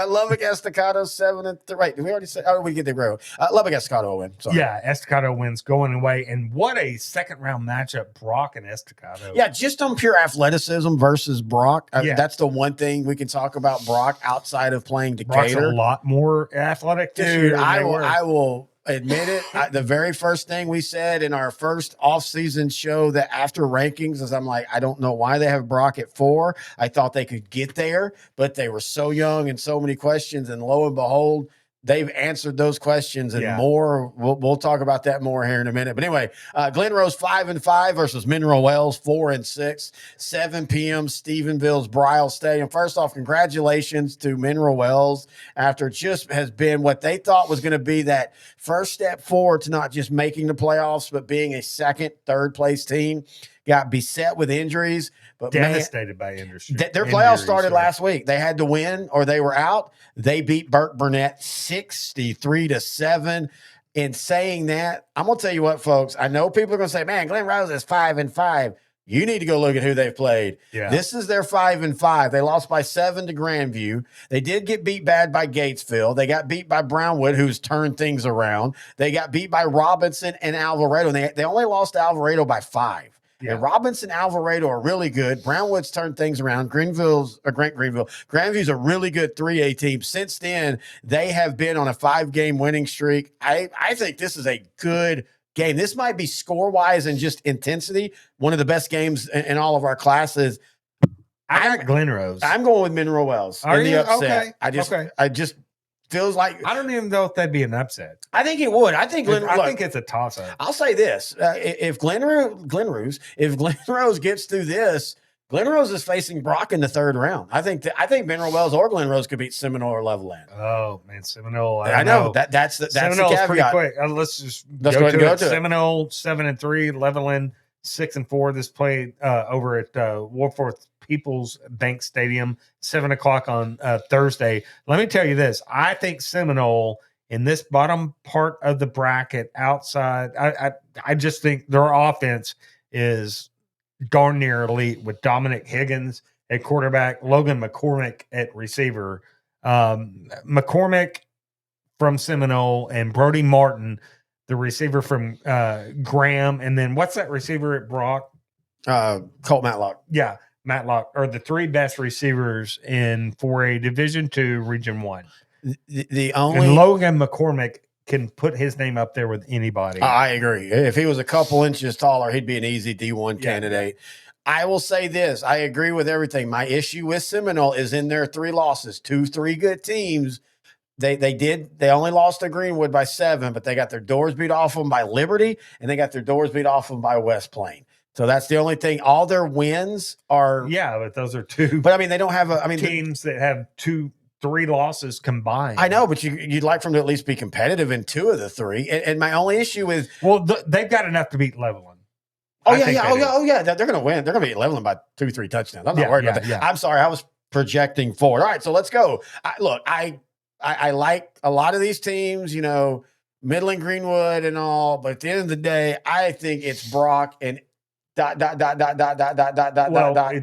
Lubbock Estacado 7-3. Right, did we already say? Oh, we get the road. Lubbock Estacado will win. Sorry. Yeah, Estacado wins going away, and what a second round matchup, Brock and Estacado. Yeah, just on pure athleticism versus Brock. That's the one thing we can talk about Brock outside of playing Decatur. Brock's a lot more athletic, dude. I will admit it. The very first thing we said in our first off-season show that after rankings is I'm like, I don't know why they have Brock at 4. I thought they could get there, but they were so young and so many questions. And lo and behold, they've answered those questions and more. We'll talk about that more here in a minute. But anyway, Glen Rose 5-5 versus Mineral Wells 4-6, 7 p.m. Stephenville's Brile Stadium. First off, congratulations to Mineral Wells after just has been what they thought was going to be that first step forward to not just making the playoffs, but being a second, third place team. Got beset with injuries, but devastated by industry. Their playoffs started last week. They had to win or they were out. They beat Burke Burnett 63-7. In saying that, I'm gonna tell you what, folks. I know people are gonna say, "Man, Glen Rose is 5-5." You need to go look at who they've played. Yeah. This is their 5-5. They lost by 7 to Grandview. They did get beat bad by Gatesville. They got beat by Brownwood, who's turned things around. They got beat by Robinson and Alvarado. And they only lost to Alvarado by 5. Yeah. And Robinson, Alvarado are really good. Brownwood's turned things around. Grandview's a really good 3A team. Since then, they have been on a 5-game winning streak. I think this is a good game. This might be score-wise and just intensity, one of the best games in all of our classes. I got Glen Rose. I'm going with Mineral Wells. Are you? Upset. Okay. I just feels like I don't even know if that'd be an upset. I think it would. I think I think it's a toss-up. I'll say this: if Glen Rose gets through this, Glen Rose is facing Brock in the third round. I think Mineral Wells or Glen Rose could beat Seminole or Levelland. Oh man, Seminole! I know that's the caveat. Pretty quick. Let's go ahead and to go it. to it. Seminole 7-3, Levelland 6-4. This played over at Warforth People's Bank Stadium, 7:00 on Thursday. Let me tell you this: I think Seminole in this bottom part of the bracket, outside, I just think their offense is darn near elite with Dominic Higgins at quarterback, Logan McCormick at receiver. McCormick from Seminole and Brody Martin, the receiver from Graham. And then what's that receiver at Brock? Colt Matlock. Yeah, Matlock are the three best receivers in 4A Division II, Region 1. The only and Logan McCormick can put his name up there with anybody. I agree. If he was a couple inches taller, he'd be an easy D1 candidate. Yeah. I will say this. I agree with everything. My issue with Seminole is in their 3 losses, 3 good teams. They only lost to Greenwood by 7, but they got their doors beat off them by Liberty, and they got their doors beat off them by West Plain. So that's the only thing. All their wins are but those are 2. But I mean, they don't have teams that have 3 losses combined. I know, but you'd like for them to at least be competitive in 2 of the 3. And my only issue is, they've got enough to beat Levelland. Oh yeah. They're going to win. They're going to beat Levelland by 2-3 touchdowns. I'm not worried about that. Yeah. I'm sorry, I was projecting forward. All right, so let's go. I like a lot of these teams. Middle and Greenwood and all, but at the end of the day, I think it's Brock and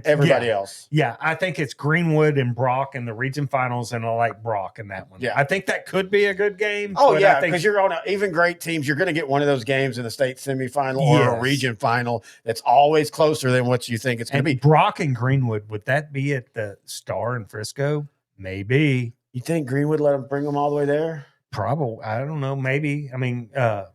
everybody else. Yeah, I think it's Greenwood and Brock in the region finals, and I like Brock in that one. Yeah, I think that could be a good game. Oh yeah, because you're on even great teams. You're going to get one of those games in the state semifinal or a region final that's always closer than what you think it's going to be. Brock and Greenwood, would that be at the Star in Frisco? Maybe. You think Greenwood let them bring them all the way there? Probably. I don't know. Maybe. I mean, that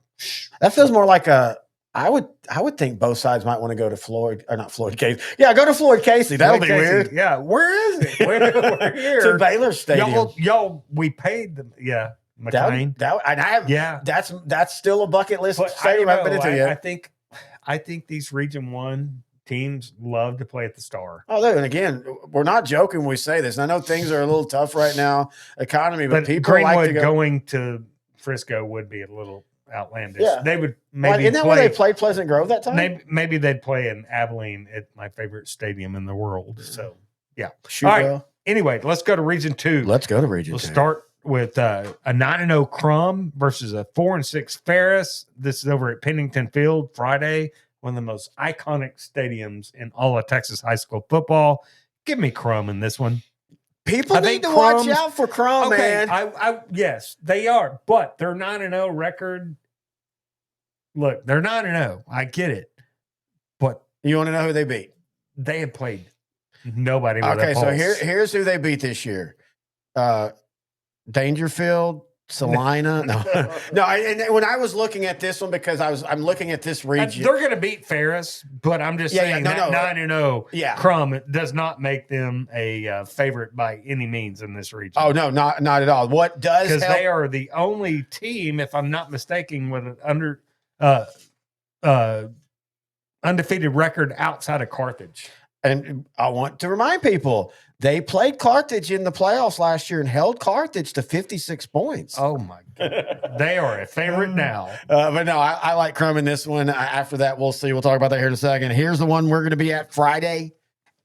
feels more like a. I would think both sides might want to go to Floyd or not Floyd Casey. Yeah, go to Floyd Casey. That'll be weird. Yeah, where is it? We're here to Baylor Stadium. Y'all, we paid them. Yeah, McLean. That's still a bucket list stadium. I've been into yet. I think these Region 1 teams love to play at the Star. Oh, and again, we're not joking when we say this. And I know things are a little tough right now, economy, but people Greenwood like to go. Going to Frisco would be a little outlandish. Yeah. They would maybe isn't that where they played Pleasant Grove that time? Maybe they'd play in Abilene at my favorite stadium in the world. So yeah. Sure. All right. Anyway, let's go to Region 2. Let's go to Region 2. We'll start with a 9-0 Crum versus a 4-6 Ferris. This is over at Pennington Field Friday, one of the most iconic stadiums in all of Texas high school football. Give me Crum in this one. People need to watch out for Crum, man. Yes, they are, but their 9-0 record. Look, they're 9-0. I get it, but you want to know who they beat? They have played nobody. With okay, a so pulse. here's who they beat this year: Dangerfield, Salina. No. And when I was looking at this one, because I'm looking at this region, they're going to beat Ferris, but I'm just saying that 9-0 Crum does not make them a favorite by any means in this region. Oh no, not at all. What does because they are the only team, if I'm not mistaken, with an undefeated record outside of Carthage. And I want to remind people, they played Carthage in the playoffs last year and held Carthage to 56 points. Oh, my God. They are a favorite now. But no, I like Crum in this one. After that, we'll see. We'll talk about that here in a second. Here's the one we're going to be at Friday.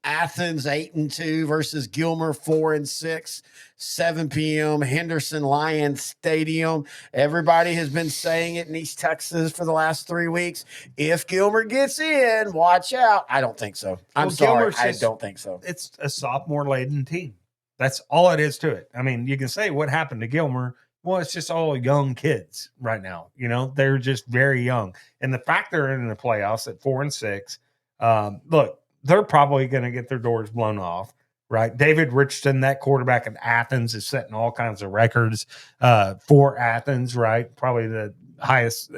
Athens 8-2 versus Gilmer 4-6, 7 p.m. Henderson Lions Stadium. Everybody has been saying it in East Texas for the last 3 weeks. If Gilmer gets in, watch out. I don't think so. I'm sorry. I don't think so. It's a sophomore-laden team. That's all it is to it. I mean, you can say what happened to Gilmer. Well, it's just all young kids right now. They're just very young. And the fact they're in the playoffs at 4-6, look, they're probably going to get their doors blown off, right? David Richardson, that quarterback in Athens, is setting all kinds of records for Athens, right? Probably the highest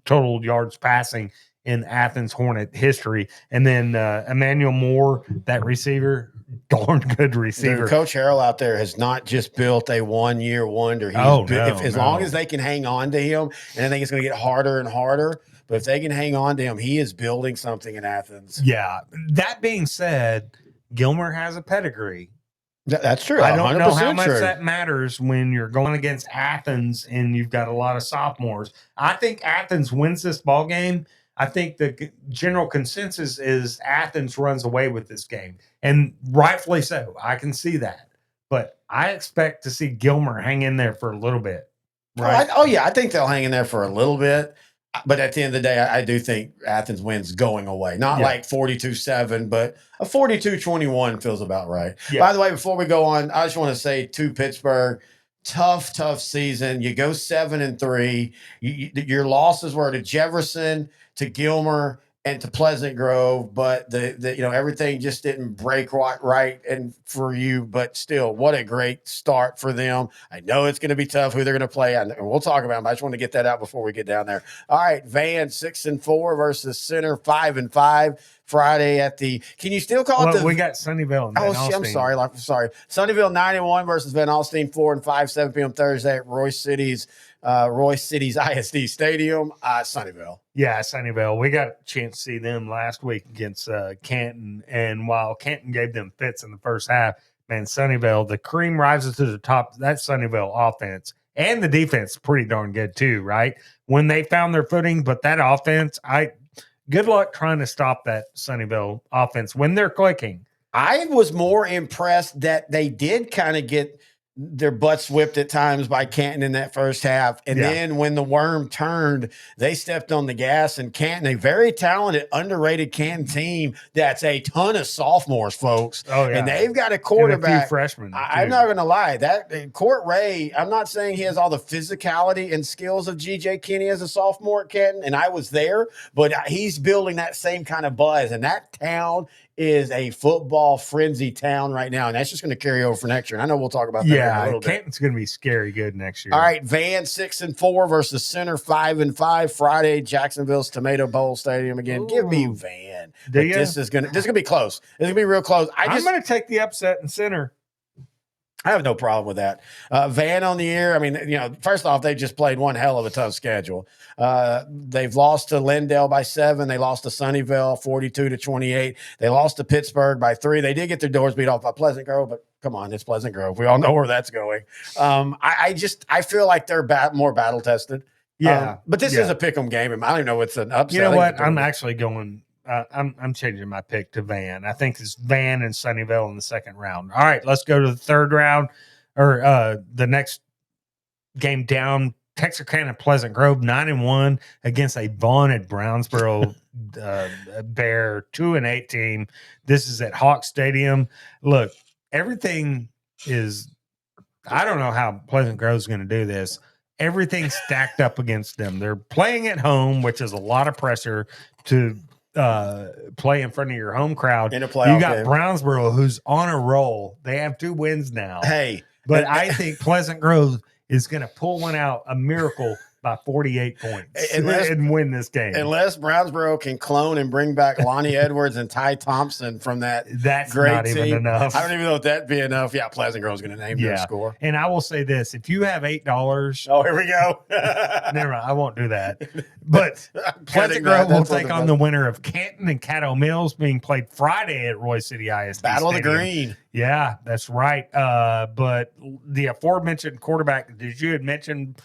total yards passing in Athens Hornet history. And then Emmanuel Moore, that receiver, darn good receiver. Dude, Coach Harrell out there has not just built a 1-year wonder. As long as they can hang on to him, and I think it's going to get harder and harder, but if they can hang on to him, he is building something in Athens. Yeah. That being said, Gilmer has a pedigree. That's true. I don't know how much true. that matters when you're going against Athens and you've got a lot of sophomores. I think Athens wins this ball game. I think the general consensus is Athens runs away with this game, and rightfully so. I can see that, but I expect to see Gilmer hang in there for a little bit. Right? Yeah, I think they'll hang in there for a little bit. But at the end of the day, I do think Athens wins going away. Not like 42-7, but a 42-21 feels about right. Yeah. By the way, before we go on, I just want to say to Pittsburgh, tough season. You go 7-3. Your losses were to Jefferson, to Gilmer, and to Pleasant Grove, but everything just didn't break right and for you. But still, what a great start for them. I know it's going to be tough who they're going to play, and we'll talk about them. I just want to get that out before we get down there. All right, Van 6-4 versus Center 5-5 Friday at the. Can you still call it the? We got Sunnyvale. And I'm sorry. Sunnyvale 9-1 versus Van Alstyne 4-5, 7 p.m. Thursday at Royce City's ISD Stadium. Sunnyvale. Yeah, Sunnyvale. We got a chance to see them last week against Canton, and while Canton gave them fits in the first half, man, Sunnyvale, the cream rises to the top. That Sunnyvale offense and the defense pretty darn good too, right? When they found their footing, but that offense, good luck trying to stop that Sunnyvale offense when they're clicking. I was more impressed that they did kind of get their butts whipped at times by Canton in that first half. And then when the worm turned, they stepped on the gas, and Canton, a very talented, underrated Canton team that's a ton of sophomores, folks. Oh, yeah. And they've got a quarterback. And a few freshmen. I'm not going to lie. That Court Ray, I'm not saying he has all the physicality and skills of G.J. Kinney as a sophomore at Canton, and I was there, but he's building that same kind of buzz. And that town is a football frenzy town right now, and that's just going to carry over for next year. And I know we'll talk about that in a little bit. Canton's going to be scary good next year. All right, Van 6-4 versus Center 5-5 Friday, Jacksonville's Tomato Bowl Stadium again. Give me Van. This is gonna be close. It's gonna be real close. I'm going to take the upset in Center. I have no problem with that. Van on the year. I mean, first off, they just played one hell of a tough schedule. They've lost to Lindale by 7. They lost to Sunnyvale 42-28. They lost to Pittsburgh by 3. They did get their doors beat off by Pleasant Grove, but come on, it's Pleasant Grove. We all know where that's going. I feel like they're more battle tested. Yeah, but this is a pick'em game, and I don't even know it's an upset. You know what? I'm actually going. I'm changing my pick to Van. I think it's Van and Sunnyvale in the second round. All right, let's go to the third round, or the next game down. Texarkana Pleasant Grove 9-1 against a vaunted Brownsboro Bear 2-8 team. This is at Hawk Stadium. Look, everything is. I don't know how Pleasant Grove's going to do this. Everything's stacked up against them. They're playing at home, which is a lot of pressure to play in front of your home crowd. In a playoff you got game. Brownsboro, who's on a roll. They have 2 wins now. Hey, but I think Pleasant Grove is going to pull one out, a miracle, by 48 points and win this game. Unless Brownsboro can clone and bring back Lonnie Edwards and Ty Thompson from that's great not team. Even enough. I don't even know if that'd be enough. Yeah, Pleasant Grove's going to name their score. And I will say this: if you have $8, oh, here we go. Never mind, I won't do that. But Pleasant Grove will take on the winner of Canton and Caddo Mills, being played Friday at Royce City ISD Battle Stadium. of the Green. Yeah, that's right. But the aforementioned quarterback, did you had mentioned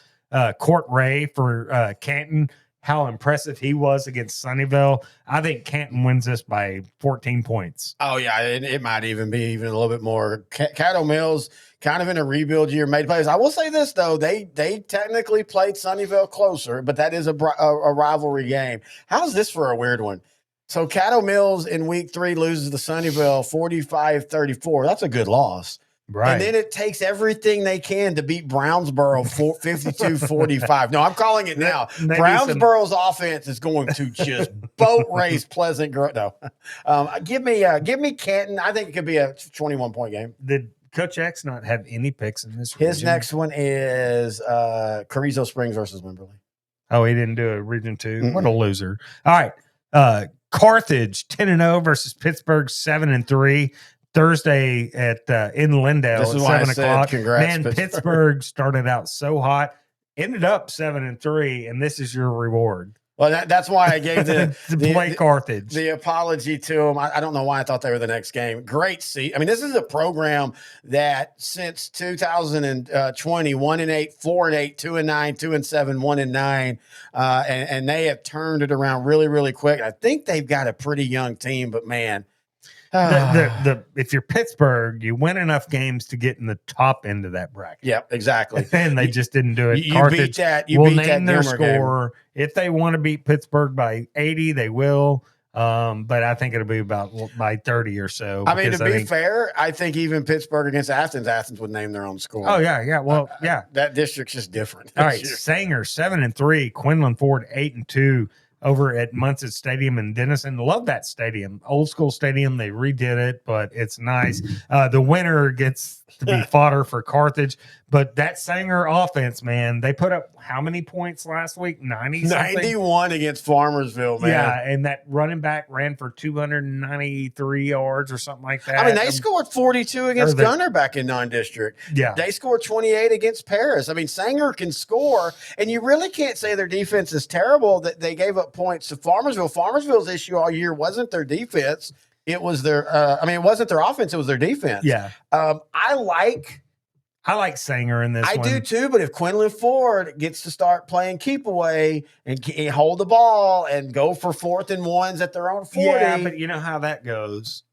Court Ray for Canton, how impressive he was against Sunnyvale? I think Canton wins this by 14 points. Oh, yeah, it might even be even a little bit more. Caddo Mills kind of in a rebuild year, made plays. I will say this, though. They technically played Sunnyvale closer, but that is a rivalry game. How's this for a weird one? So Caddo Mills in week 3 loses to Sunnyvale 45-34. That's a good loss. Right. And then it takes everything they can to beat Brownsboro 52-45. No, I'm calling it now. Brownsboro's offense is going to just boat race Pleasant Grove. No. Give me Canton. I think it could be a 21-point game. Did Coach X not have any picks in this His region? next one is Carrizo Springs versus Wimberley. Oh, he didn't do a region 2? Mm-hmm. What a loser. All right. Carthage 10-0 versus Pittsburgh 7-3. Thursday at in Lindale This at is why I 7 said o'clock. congrats, Man, Pittsburgh. Pittsburgh started out so hot, ended up 7-3, and this is your reward. Well, that's why I gave to play Carthage. The apology to them. I don't know why I thought they were the next game. Great seat. I mean, this is a program that since 2020, 1-8, 4-8, 2-9, 2-7, 1-9, and they have turned it around really, really quick. I think they've got a pretty young team, but man. If you're Pittsburgh, you win enough games to get in the top end of that bracket. Yep, exactly. And they just didn't do it. You Carthage beat that. will beat name their Gilmer game. score. If they want to beat Pittsburgh by 80, they will. But I think it'll be about by 30 or so. I mean, to be fair, I think even Pittsburgh against Athens would name their own score. Oh, yeah. Well, yeah. That district's just different. All right. Sanger 7-3, Quinlan Ford 8-2 over at Munson Stadium in Denison. Love that stadium. Old school stadium. They redid it, but it's nice. The winner gets to be fodder for Carthage. But that Sanger offense, man, they put up how many points last week? 91 against Farmersville, man. Yeah, and that running back ran for 293 yards or something like that. I mean, they scored 42 against Gunner back in non-district. Yeah. They scored 28 against Paris. I mean, Sanger can score, and you really can't say their defense is terrible, that they gave up points to Farmersville. Farmersville's issue all year wasn't their defense. It was their it wasn't their offense. It was their defense. Yeah. I like Sanger in this I one. do too, but if Quinlan Ford gets to start playing keep away and hold the ball and go for 4th and 1s at their own 40. Yeah, but you know how that goes.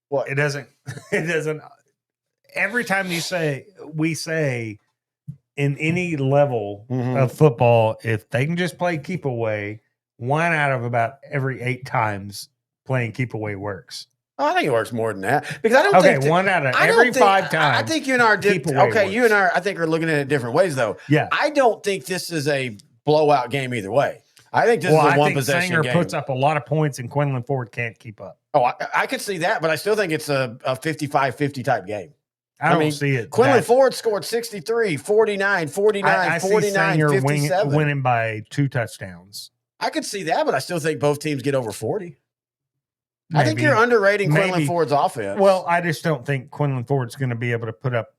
What? It doesn't every time we say in any level of football, if they can just play keep away, 1 out of about every 8 times playing keep away works. I think it works more than that because I don't think 1 out of every 5 times. I think you and I you and I think are looking at it different ways though. Yeah. I don't think this is a blowout game either way. I think this is a one possession Sanger game. puts up a lot of points and Quinlan Ford can't keep up. Oh, I could see that, but I still think it's a 55-50 type game. I don't see it. Quinlan Ford scored 63, 49, 49, I 49, see Sanger 57. winning by 2 touchdowns. I could see that, but I still think both teams get over 40. Maybe. I think you're underrating Quinlan Ford's offense. Well, I just don't think Quinlan Ford's going to be able to put up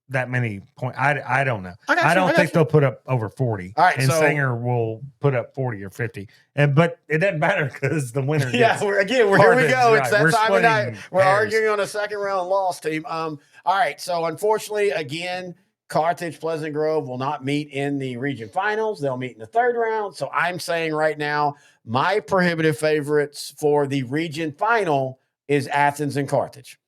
that many points. I don't know. I don't think they'll put up over 40. All right, and so Sanger will put up 40 or 50. But it doesn't matter because the winner gets here we go. It's that time of night. We're hairs. arguing on a second round loss team. All right. So unfortunately, again, Carthage, Pleasant Grove will not meet in the region finals. They'll meet in the 3rd round. So I'm saying right now, my prohibitive favorites for the region final is Athens and Carthage.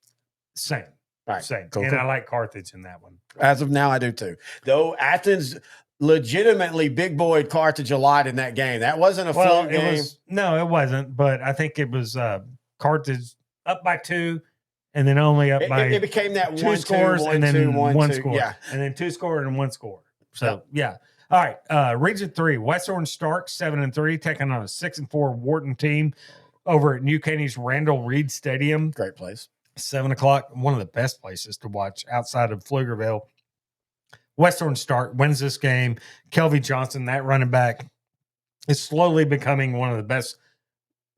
Same. All right. Same. Cool, and cool. I like Carthage in that one. As of now, I do too. Though Athens legitimately big boyed Carthage a lot in that game. That wasn't a fluke game. No, it wasn't. But I think it was Carthage up by 2. And then only up by it became that 2 1 scores 2, 1 and then 2, 1 2. score. Yeah. And then 2 score and 1 score. So, yeah. All right. Region 3, West Orange Stark 7-3, taking on a 6-4 Wharton team over at New Caney's Randall Reed Stadium. Great place. 7 o'clock. One of the best places to watch outside of Pflugerville. West Orange Stark wins this game. Kelvy Johnson, that running back, is slowly becoming one of the best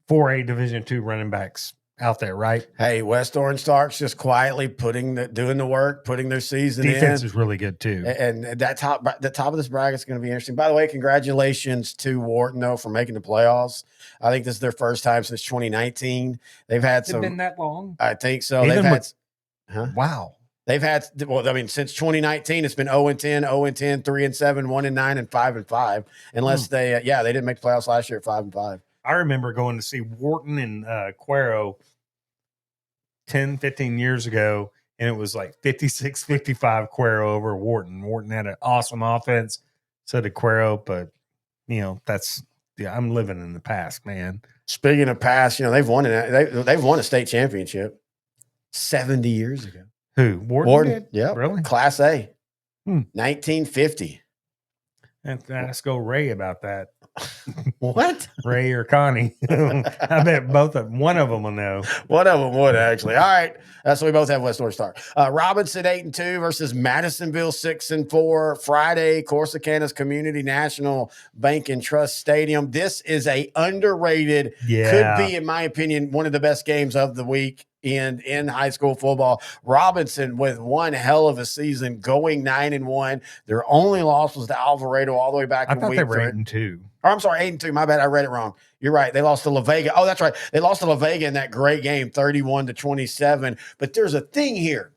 4A Division II running backs out there, right? Hey, West Orange Starks just quietly doing the work, putting their season Defense in. is really good too. And the top of this bracket is going to be interesting. By the way, congratulations to Wharton though for making the playoffs. I think this is their first time since 2019. They've had Has it been that long? I think so. Even Wow. They've had, since 2019, it's been 0-10, 0-10, 3-7, 1-9, and 5-5. Unless they didn't make the playoffs last year at 5-5. I remember going to see Wharton and Cuero 10, 15 years ago, and it was like 56-55 Cuero over Wharton. Wharton had an awesome offense, so did Cuero, but, I'm living in the past, man. Speaking of past, they've won a state championship 70 years ago. Who? Wharton? Yeah. Really? Class A. 1950. And ask go Ray about that. What? Ray or Connie? I bet one of them will know. One of them would actually. All right, so we both have West Orange Star. Robinson 8-2 versus Madisonville 6-4. Friday, Corsicana's Community National Bank and Trust Stadium. This is a underrated. Could be, in my opinion, one of the best games of the week. in high school football. Robinson with one hell of a season, going 9-1. Their only loss was to Alvarado all the way back I in thought week they were 3. 8-2. Or I'm sorry, 8-2. My bad. I read it wrong. You're right. They lost to La Vega. Oh, that's right. They lost to La Vega in that great game, 31-27. But there's a thing here.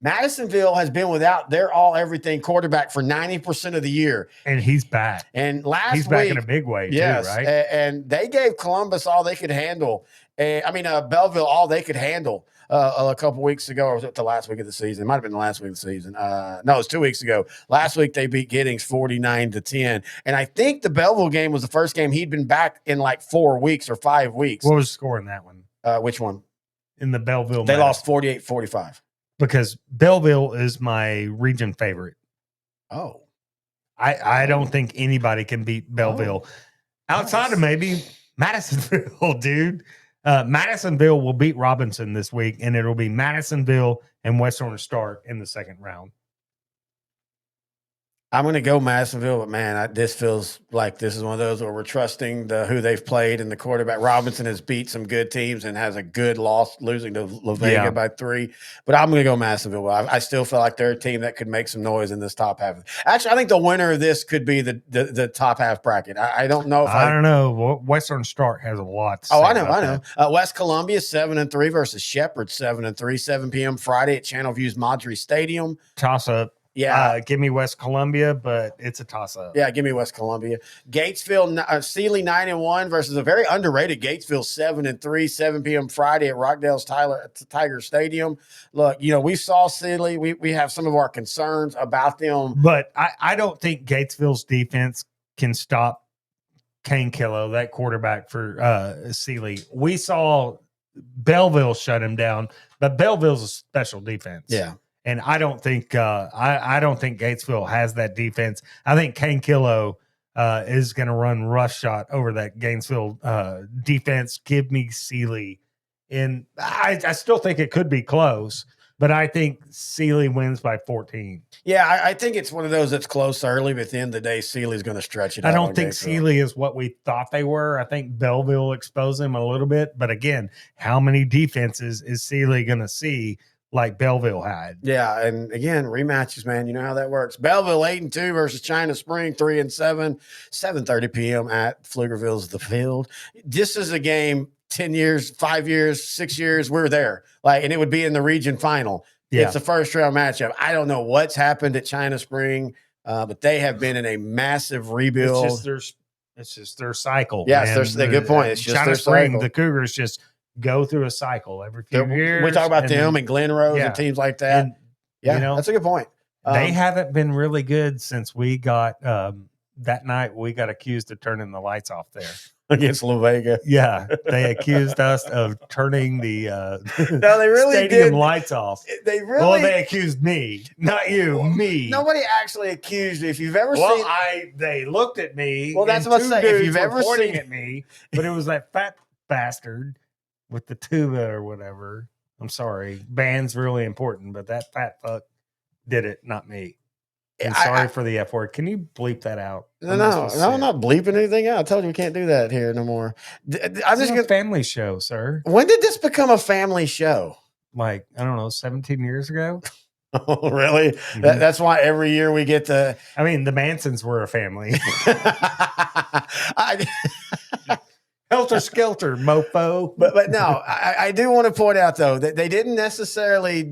Madisonville has been without their everything quarterback for 90% of the year. And he's back. And last he's week, back in a big way, yes, too, right? And they gave Columbus all they could handle. Belleville all they could handle a couple weeks ago, or was it the last week of the season? It might have been the last week of the season. No, it was 2 weeks ago. Last week they beat Giddings 49-10. And I think the Belleville game was the first game he'd been back in like 4 weeks or 5 weeks. What was the score in that one? Which one? In the Belleville. They lost 48-45. Because Belleville is my region favorite. Oh. I don't think anybody can beat Belleville. Outside of maybe Madisonville, dude. Madisonville will beat Robinson this week, and it'll be Madisonville and Western Start in the second round. I'm going to go Madisonville, but man, this feels like this is one of those where we're trusting who they've played, and the quarterback Robinson has beat some good teams and has a good loss, losing to La Vega by 3. But I'm going to go Madisonville. I still feel like they're a team that could make some noise in this top half. Actually, I think the winner of this could be the top half bracket. I don't know if I don't know. Western Start has a lot to say. I know. West Columbia 7-3 versus Shepherd 7-3, 7 p.m. Friday at Channel View's Madry Stadium. Toss up. Yeah. Give me West Columbia, but it's a toss-up. Yeah, give me West Columbia. Gatesville, Sealy 9-1 versus a very underrated Gatesville 7-3, 7 p.m. Friday at Rockdale's Tiger Stadium. Look, we saw Sealy. We have some of our concerns about them. But I don't think Gatesville's defense can stop Kane Killo, that quarterback for Sealy. We saw Belleville shut him down, but Belleville's a special defense. Yeah. And I don't think I don't think Gatesville has that defense. I think Kane Killo is going to run rush shot over that Gainesville defense. Give me Sealy, and I still think it could be close, but I think Sealy wins by 14. Yeah, I think it's one of those that's close early, but at the end of the day, Sealy's going to stretch it out. I don't think Sealy is what we thought they were. I think Belleville exposed them a little bit, but again, how many defenses is Sealy going to see like Belleville had? Yeah, and again, rematches, man. You know how that works. Belleville 8-2 versus China Spring 3-7, 7:30 p.m. at Pflugerville's The Field. This is a game 10 years, 5 years, 6 years. We're there, and it would be in the region final. Yeah. It's the first round matchup. I don't know what's happened at China Spring, but they have been in a massive rebuild. It's just their cycle. Yes, there's a good point. It's just China their Spring. cycle. The Cougars just go through a cycle every few years. We talk about them and Glen Rose and teams like that. And, that's a good point. They haven't been really good since we got that night. We got accused of turning the lights off there against La Vega. Yeah, they accused us of turning the no, they really stadium did. lights off. They accused me, not you. Me. Nobody actually accused you. If you've ever seen, they looked at me. Well, that's what I say. If you've ever pointing seen at me, but it was that fat bastard with the tuba or whatever. I'm sorry. Band's really important, but that fat fuck did it, not me. And sorry for the F word. Can you bleep that out? No, I'm not bleeping anything out. I told you we can't do that here no more. I'm just a family show, sir. When did this become a family show? Like, I don't know, 17 years ago. Oh, really? Mm-hmm. That's why every year we get to. I mean, the Mansons were a family. Helter skelter, mofo. But no, I do want to point out though that they didn't necessarily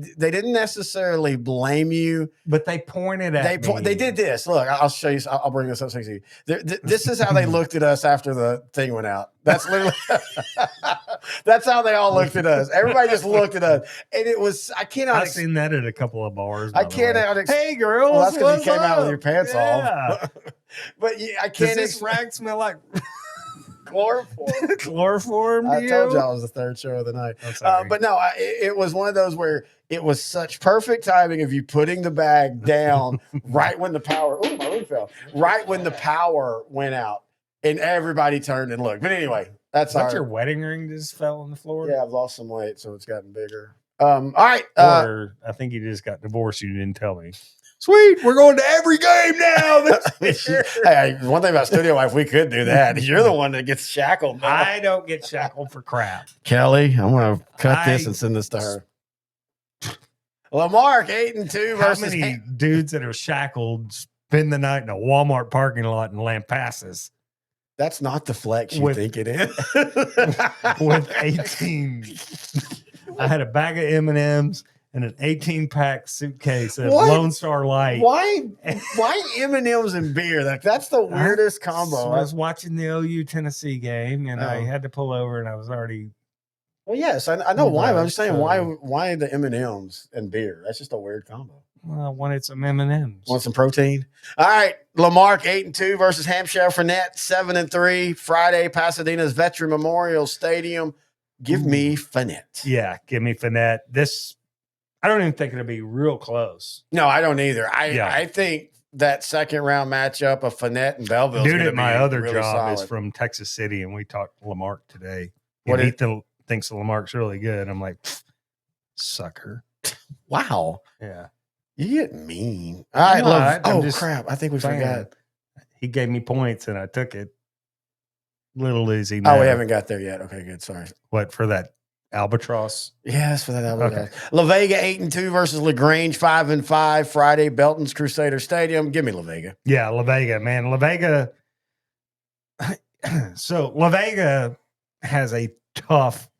blame you, but they pointed at me. They did this. Look, I'll show you. I'll bring this up so you see. This is how they looked at us after the thing went out. That's literally that's how they all looked at us. Everybody just looked at us, and it was I cannot. I've seen that at a couple of bars. I cannot. Hey, girls, well, that's because you came up? out with your pants off. But I can't. Does this rag smell like? Chloroform. Chloroform. I told you I was the third show of the night. But no, it was one of those where it was such perfect timing of you putting the bag down right when the power. Oh, my ring fell. Right when the power went out, and everybody turned and looked. But anyway, that's your wedding ring just fell on the floor. Yeah, I've lost some weight, so it's gotten bigger. All right. Or I think you just got divorced. You didn't tell me. Sweet, we're going to every game now. Hey, one thing about Studio Wife, we could do that. You're the one that gets shackled. Man. I don't get shackled for crap. Kelly, I'm going to cut this and send this to her. Lamarck 8-2 How versus many dudes that are shackled spend the night in a Walmart parking lot in Lampasas? That's not the flex you think it is. With 18. I had a bag of M&Ms and an 18-pack suitcase of Lone Star Light. Why M&Ms and beer? That's the weirdest combo. I was watching the OU Tennessee game, and I had to pull over, and I was already. Well, yes, I know why. But I'm just saying why the M&Ms and beer? That's just a weird combo. Well, I wanted some M&Ms. Want some protein? All right, Lamarck 8-2 versus Hampshire Fournette 7-3. Friday, Pasadena's Veteran Memorial Stadium. Give me Fournette. Yeah, give me Fournette. I don't even think it'll be real close. No, I don't either. I think that second round matchup of Fournette and Belleville. Dude at my other really job solid. is from Texas City, and we talked Lamarck today. What And he thinks Lamarck's really good. I'm like, sucker. Wow. Yeah. You get mean. All right, crap. I think we saying, forgot. He gave me points, and I took it. Little Lizzy. Oh, we haven't got there yet. Okay, good. Sorry. What, for that Albatross? Yes, for that Albatross. Okay. La Vega 8-2 versus LaGrange 5-5. Friday, Belton's Crusader Stadium. Give me La Vega. Yeah, La Vega, man. La Vega. So La Vega has a tough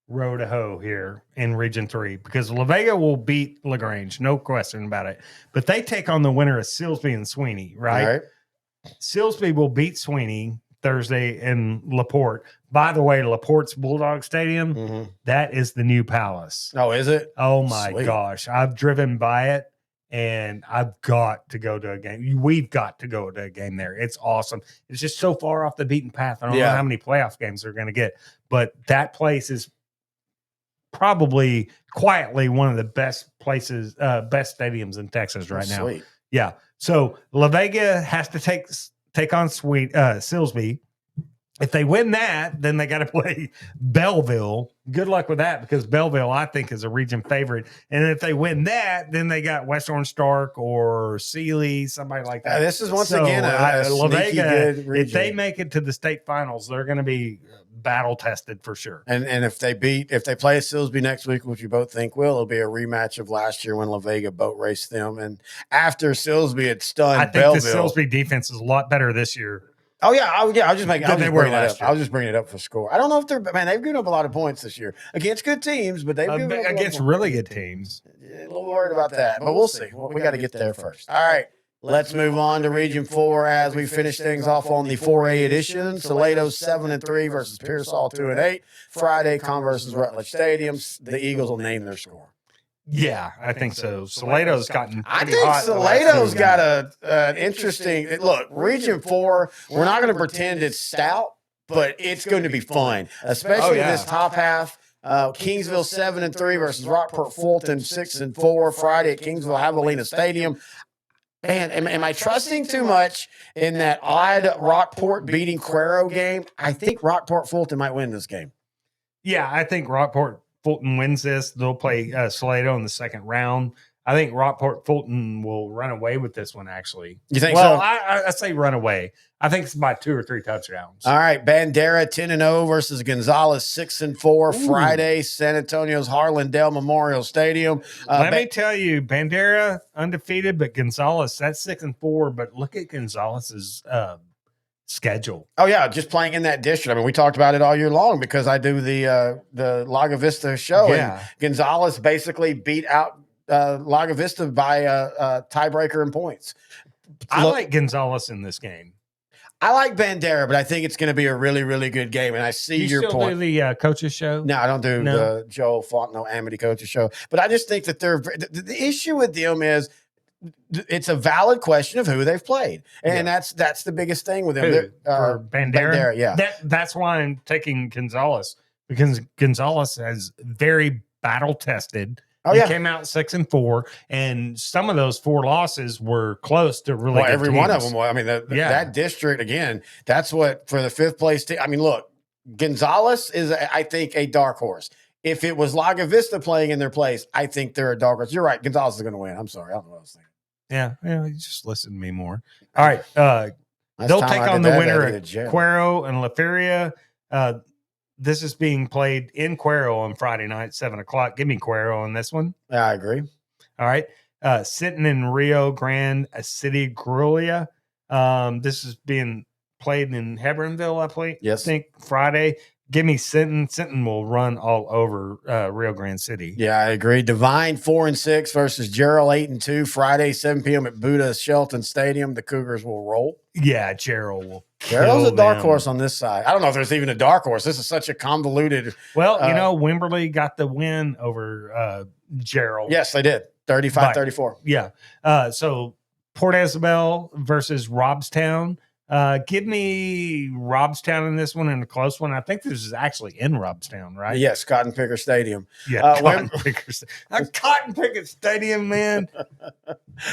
row to hoe here in Region 3 because La Vega will beat LaGrange, no question about it. But they take on the winner of Silsbee and Sweeney, right? All right. Silsbee will beat Sweeney Thursday in LaPorte. By the way, LaPorte's Bulldog Stadium, that is the new Palace. Oh, is it? Oh, my gosh. I've driven by it, and I've got to go to a game. We've got to go to a game there. It's awesome. It's just so far off the beaten path. I don't know how many playoff games they're going to get, but that place is probably quietly one of the best places, best stadiums in Texas right now. Sweet. Yeah. So La Vega has to take on Silsbee. If they win that, then they got to play Belleville. Good luck with that because Belleville, I think, is a region favorite. And if they win that, then they got West Orange Stark or Sealy, somebody like that. This is once again a La Vega. good If they make it to the state finals, they're going to be battle tested for sure. And if they play Silsbee next week, which you both think will, it'll be a rematch of last year when La Vega boat raced them. And after Silsbee had stunned I think Belleville. the Silsbee defense is a lot better this year. Oh yeah, I was just bringing it up for score. I don't know if they've given up a lot of points this year against good teams, but they've given up against really good teams. A little worried about that, but we'll see. We got to get there first. All right, let's move on to Region 4 as we finish things off on the 4A edition. Salado 7-3 versus Pearsall 2-8. Friday, Converse versus Rutledge Stadium. The Eagles will name their score. Yeah, I think so. Salado's gotten. I think Salado's got an interesting look. Region 4, we're not going to pretend it's stout, but it's going to be fun, especially this top half. Kingsville 7-3 versus Rockport Fulton 6-4. Friday at Kingsville Javelina Stadium. Man, am I trusting too much in that odd Rockport beating Cuero game? I think Rockport Fulton might win this game. Yeah, I think Rockport Fulton wins this. They'll play Salado in the second round. I think Rockport Fulton will run away with this one, actually. You think so? so? I say run away. I think it's by 2 or 3 touchdowns. All right, Bandera 10-0 versus Gonzales 6-4. Friday, San Antonio's Harlandale Memorial Stadium. Let me tell you, Bandera undefeated, but Gonzales, that's 6-4. But look at Gonzales's schedule. Oh yeah, just playing in that district. I mean, we talked about it all year long because I do the Lago Vista show. Yeah. And Gonzales basically beat out Lago Vista by a tiebreaker in points. I like Gonzales in this game. I like Bandera, but I think it's going to be a really, really good game. And I see your point. Do the coaches show? No, I don't do the Joe Fontenot Amity coaches show. But I just think that the issue with them is it's a valid question of who they've played, and that's the biggest thing with them. For Bandera, yeah. That's why I'm taking Gonzales because Gonzales has very battle tested. He came out 6-4, and some of those 4 losses were close to really. Well, every teams. one of them. I mean, that district again. That's what for the 5th place team. I mean, look, Gonzales is, I think, a dark horse. If it was Laga Vista playing in their place, I think they're a dog horse. You're right. Gonzalez is going to win. I'm sorry. I don't know what I was thinking. Yeah, you just listen to me more. All right. Last They'll time take I on did the that, I winner had to at go to jail. Cuero and La Feria. This is being played in Cuero on Friday night, 7:00. Give me Cuero on this one. Yeah, I agree. All right. Sitting in Rio Grande City, Grulia. This is being played in Hebronville, I think, Friday. Give me Sinton. Sinton will run all over Rio Grande City. Yeah, I agree. Divine 4-6 versus Gerald 8-2. Friday, 7 p.m. at Buddha Shelton Stadium. The Cougars will roll. Yeah, Gerald will. Gerald's a dark them. horse on this side. I don't know if there's even a dark horse. This is such a convoluted. Well, Wimberley got the win over Gerald. Yes, they did. 35-34. Yeah. So Port Isabel versus Robstown. Give me Robstown in this one and a close one. I think this is actually in Robstown, right? Yes, Cotton Picker Stadium. Yeah, Cotton Picker Stadium, man.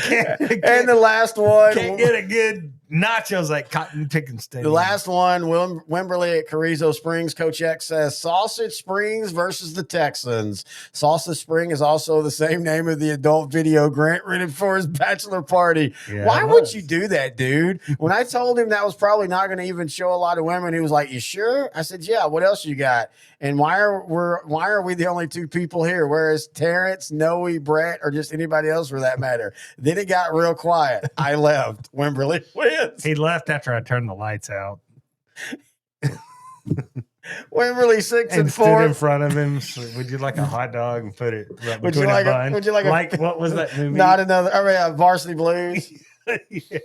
And the last one. Can't get a good nachos at Cotton Picking Stadium. The last one, Wimberley at Carrizo Springs. Coach X says Sausage Springs versus the Texans. Sausage Spring is also the same name of the adult video Grant rented for his bachelor party. Yeah, why would you do that, dude? When I told him that was probably not going to even show a lot of women, he was like, "You sure?" I said, "Yeah. What else you got? And why are we the only two people here? Whereas Terrence, Noe, Brett, or just anybody else for that matter?" Then it got real quiet. I left. Wimberley wins. He left after I turned the lights out. Wimberley 6-4. Stood in front of him. So, would you like a hot dog and put it right Would you between like a bun? Would you like what was that movie? Not another. Varsity Blues. Yeah.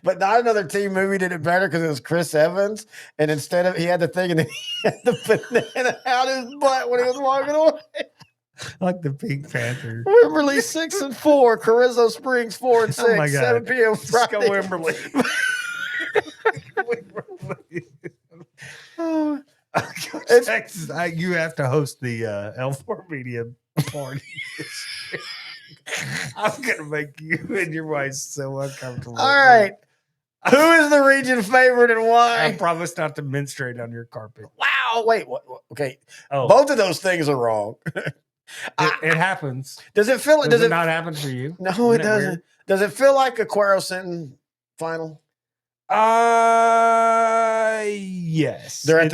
But Not Another Teen Movie did it better because it was Chris Evans, and instead of he had the thing and he had the banana out his butt when he was walking away. Like the Pink Panther. Wimberley 6-4. Carrizo Springs 4-6. Oh my God. 7 p.m. Let's Friday. go Wimberley. Oh. Texas, you have to host the L4 Media party. I'm gonna make you and your wife so uncomfortable. All right. Who is the region favorite and why? I promise not to menstruate on your carpet. Wow. Wait. What? Okay. Oh. Both of those things are wrong. It happens. Does it feel like? Does it not happen for you? No, Isn't it that doesn't. weird? Does it feel like a Cuero Sinton final? Yes. They're at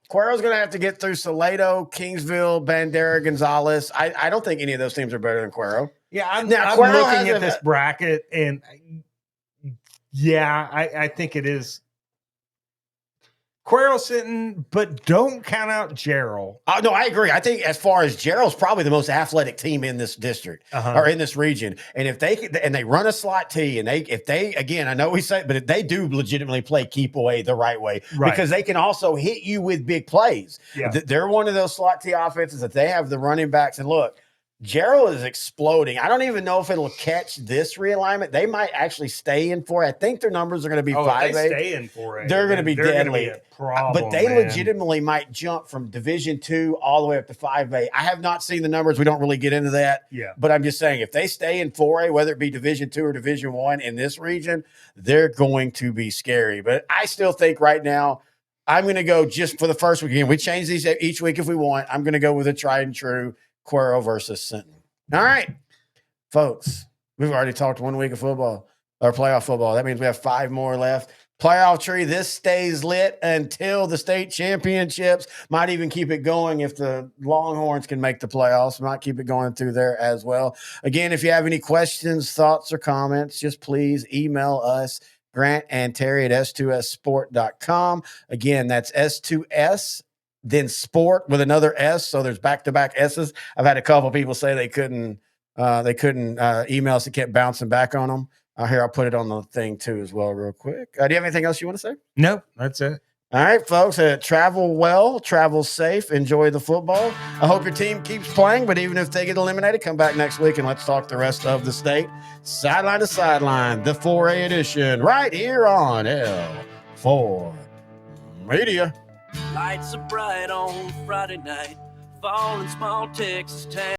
Cuero's going to have to get through Salado, Kingsville, Bandera, Gonzales. I don't think any of those teams are better than Cuero. Yeah, I'm Cuero looking at this bracket, and I think it is Cuero Sinton, but don't count out Gerald. No, I agree. I think as far as Gerald's probably the most athletic team in this district or in this region. And if they run a slot T and if they again, I know we say, but if they do legitimately play keep away the right way, because they can also hit you with big plays. Yeah. They're one of those slot T offenses that they have the running backs. And look, Gerald is exploding. I don't even know if it'll catch this realignment. They might actually stay in 4. I think their numbers are going to be 5A. If they stay in 4A. They're going to be deadly. But they man. legitimately might jump from Division 2 all the way up to 5A. I have not seen the numbers. We don't really get into that. Yeah. But I'm just saying, if they stay in 4A, whether it be Division 2 or Division 1 in this region, they're going to be scary. But I still think right now, I'm going to go just for the first week. Again, we change these each week if we want. I'm going to go with a tried and true Cuero versus Sinton. All right, folks, we've already talked 1 week of football or playoff football. That means we have 5 more left. Playoff tree, this stays lit until the state championships. Might even keep it going if the Longhorns can make the playoffs. Might keep it going through there as well. Again, if you have any questions, thoughts, or comments, just please email us, Grant and Terry at s2ssport.com. Again, that's S2S. Then sport with another S, so there's back-to-back S's. I've had a couple people say they couldn't email us. It kept bouncing back on them. Here, I'll put it on the thing too as well real quick. Do you have anything else you want to say? Nope, that's it. All right, folks, travel well, travel safe, enjoy the football. I hope your team keeps playing, but even if they get eliminated, come back next week and let's talk the rest of the state. Sideline to Sideline, the 4A edition, right here on L4 Media. Lights are bright on Friday night, fall in small Texas town.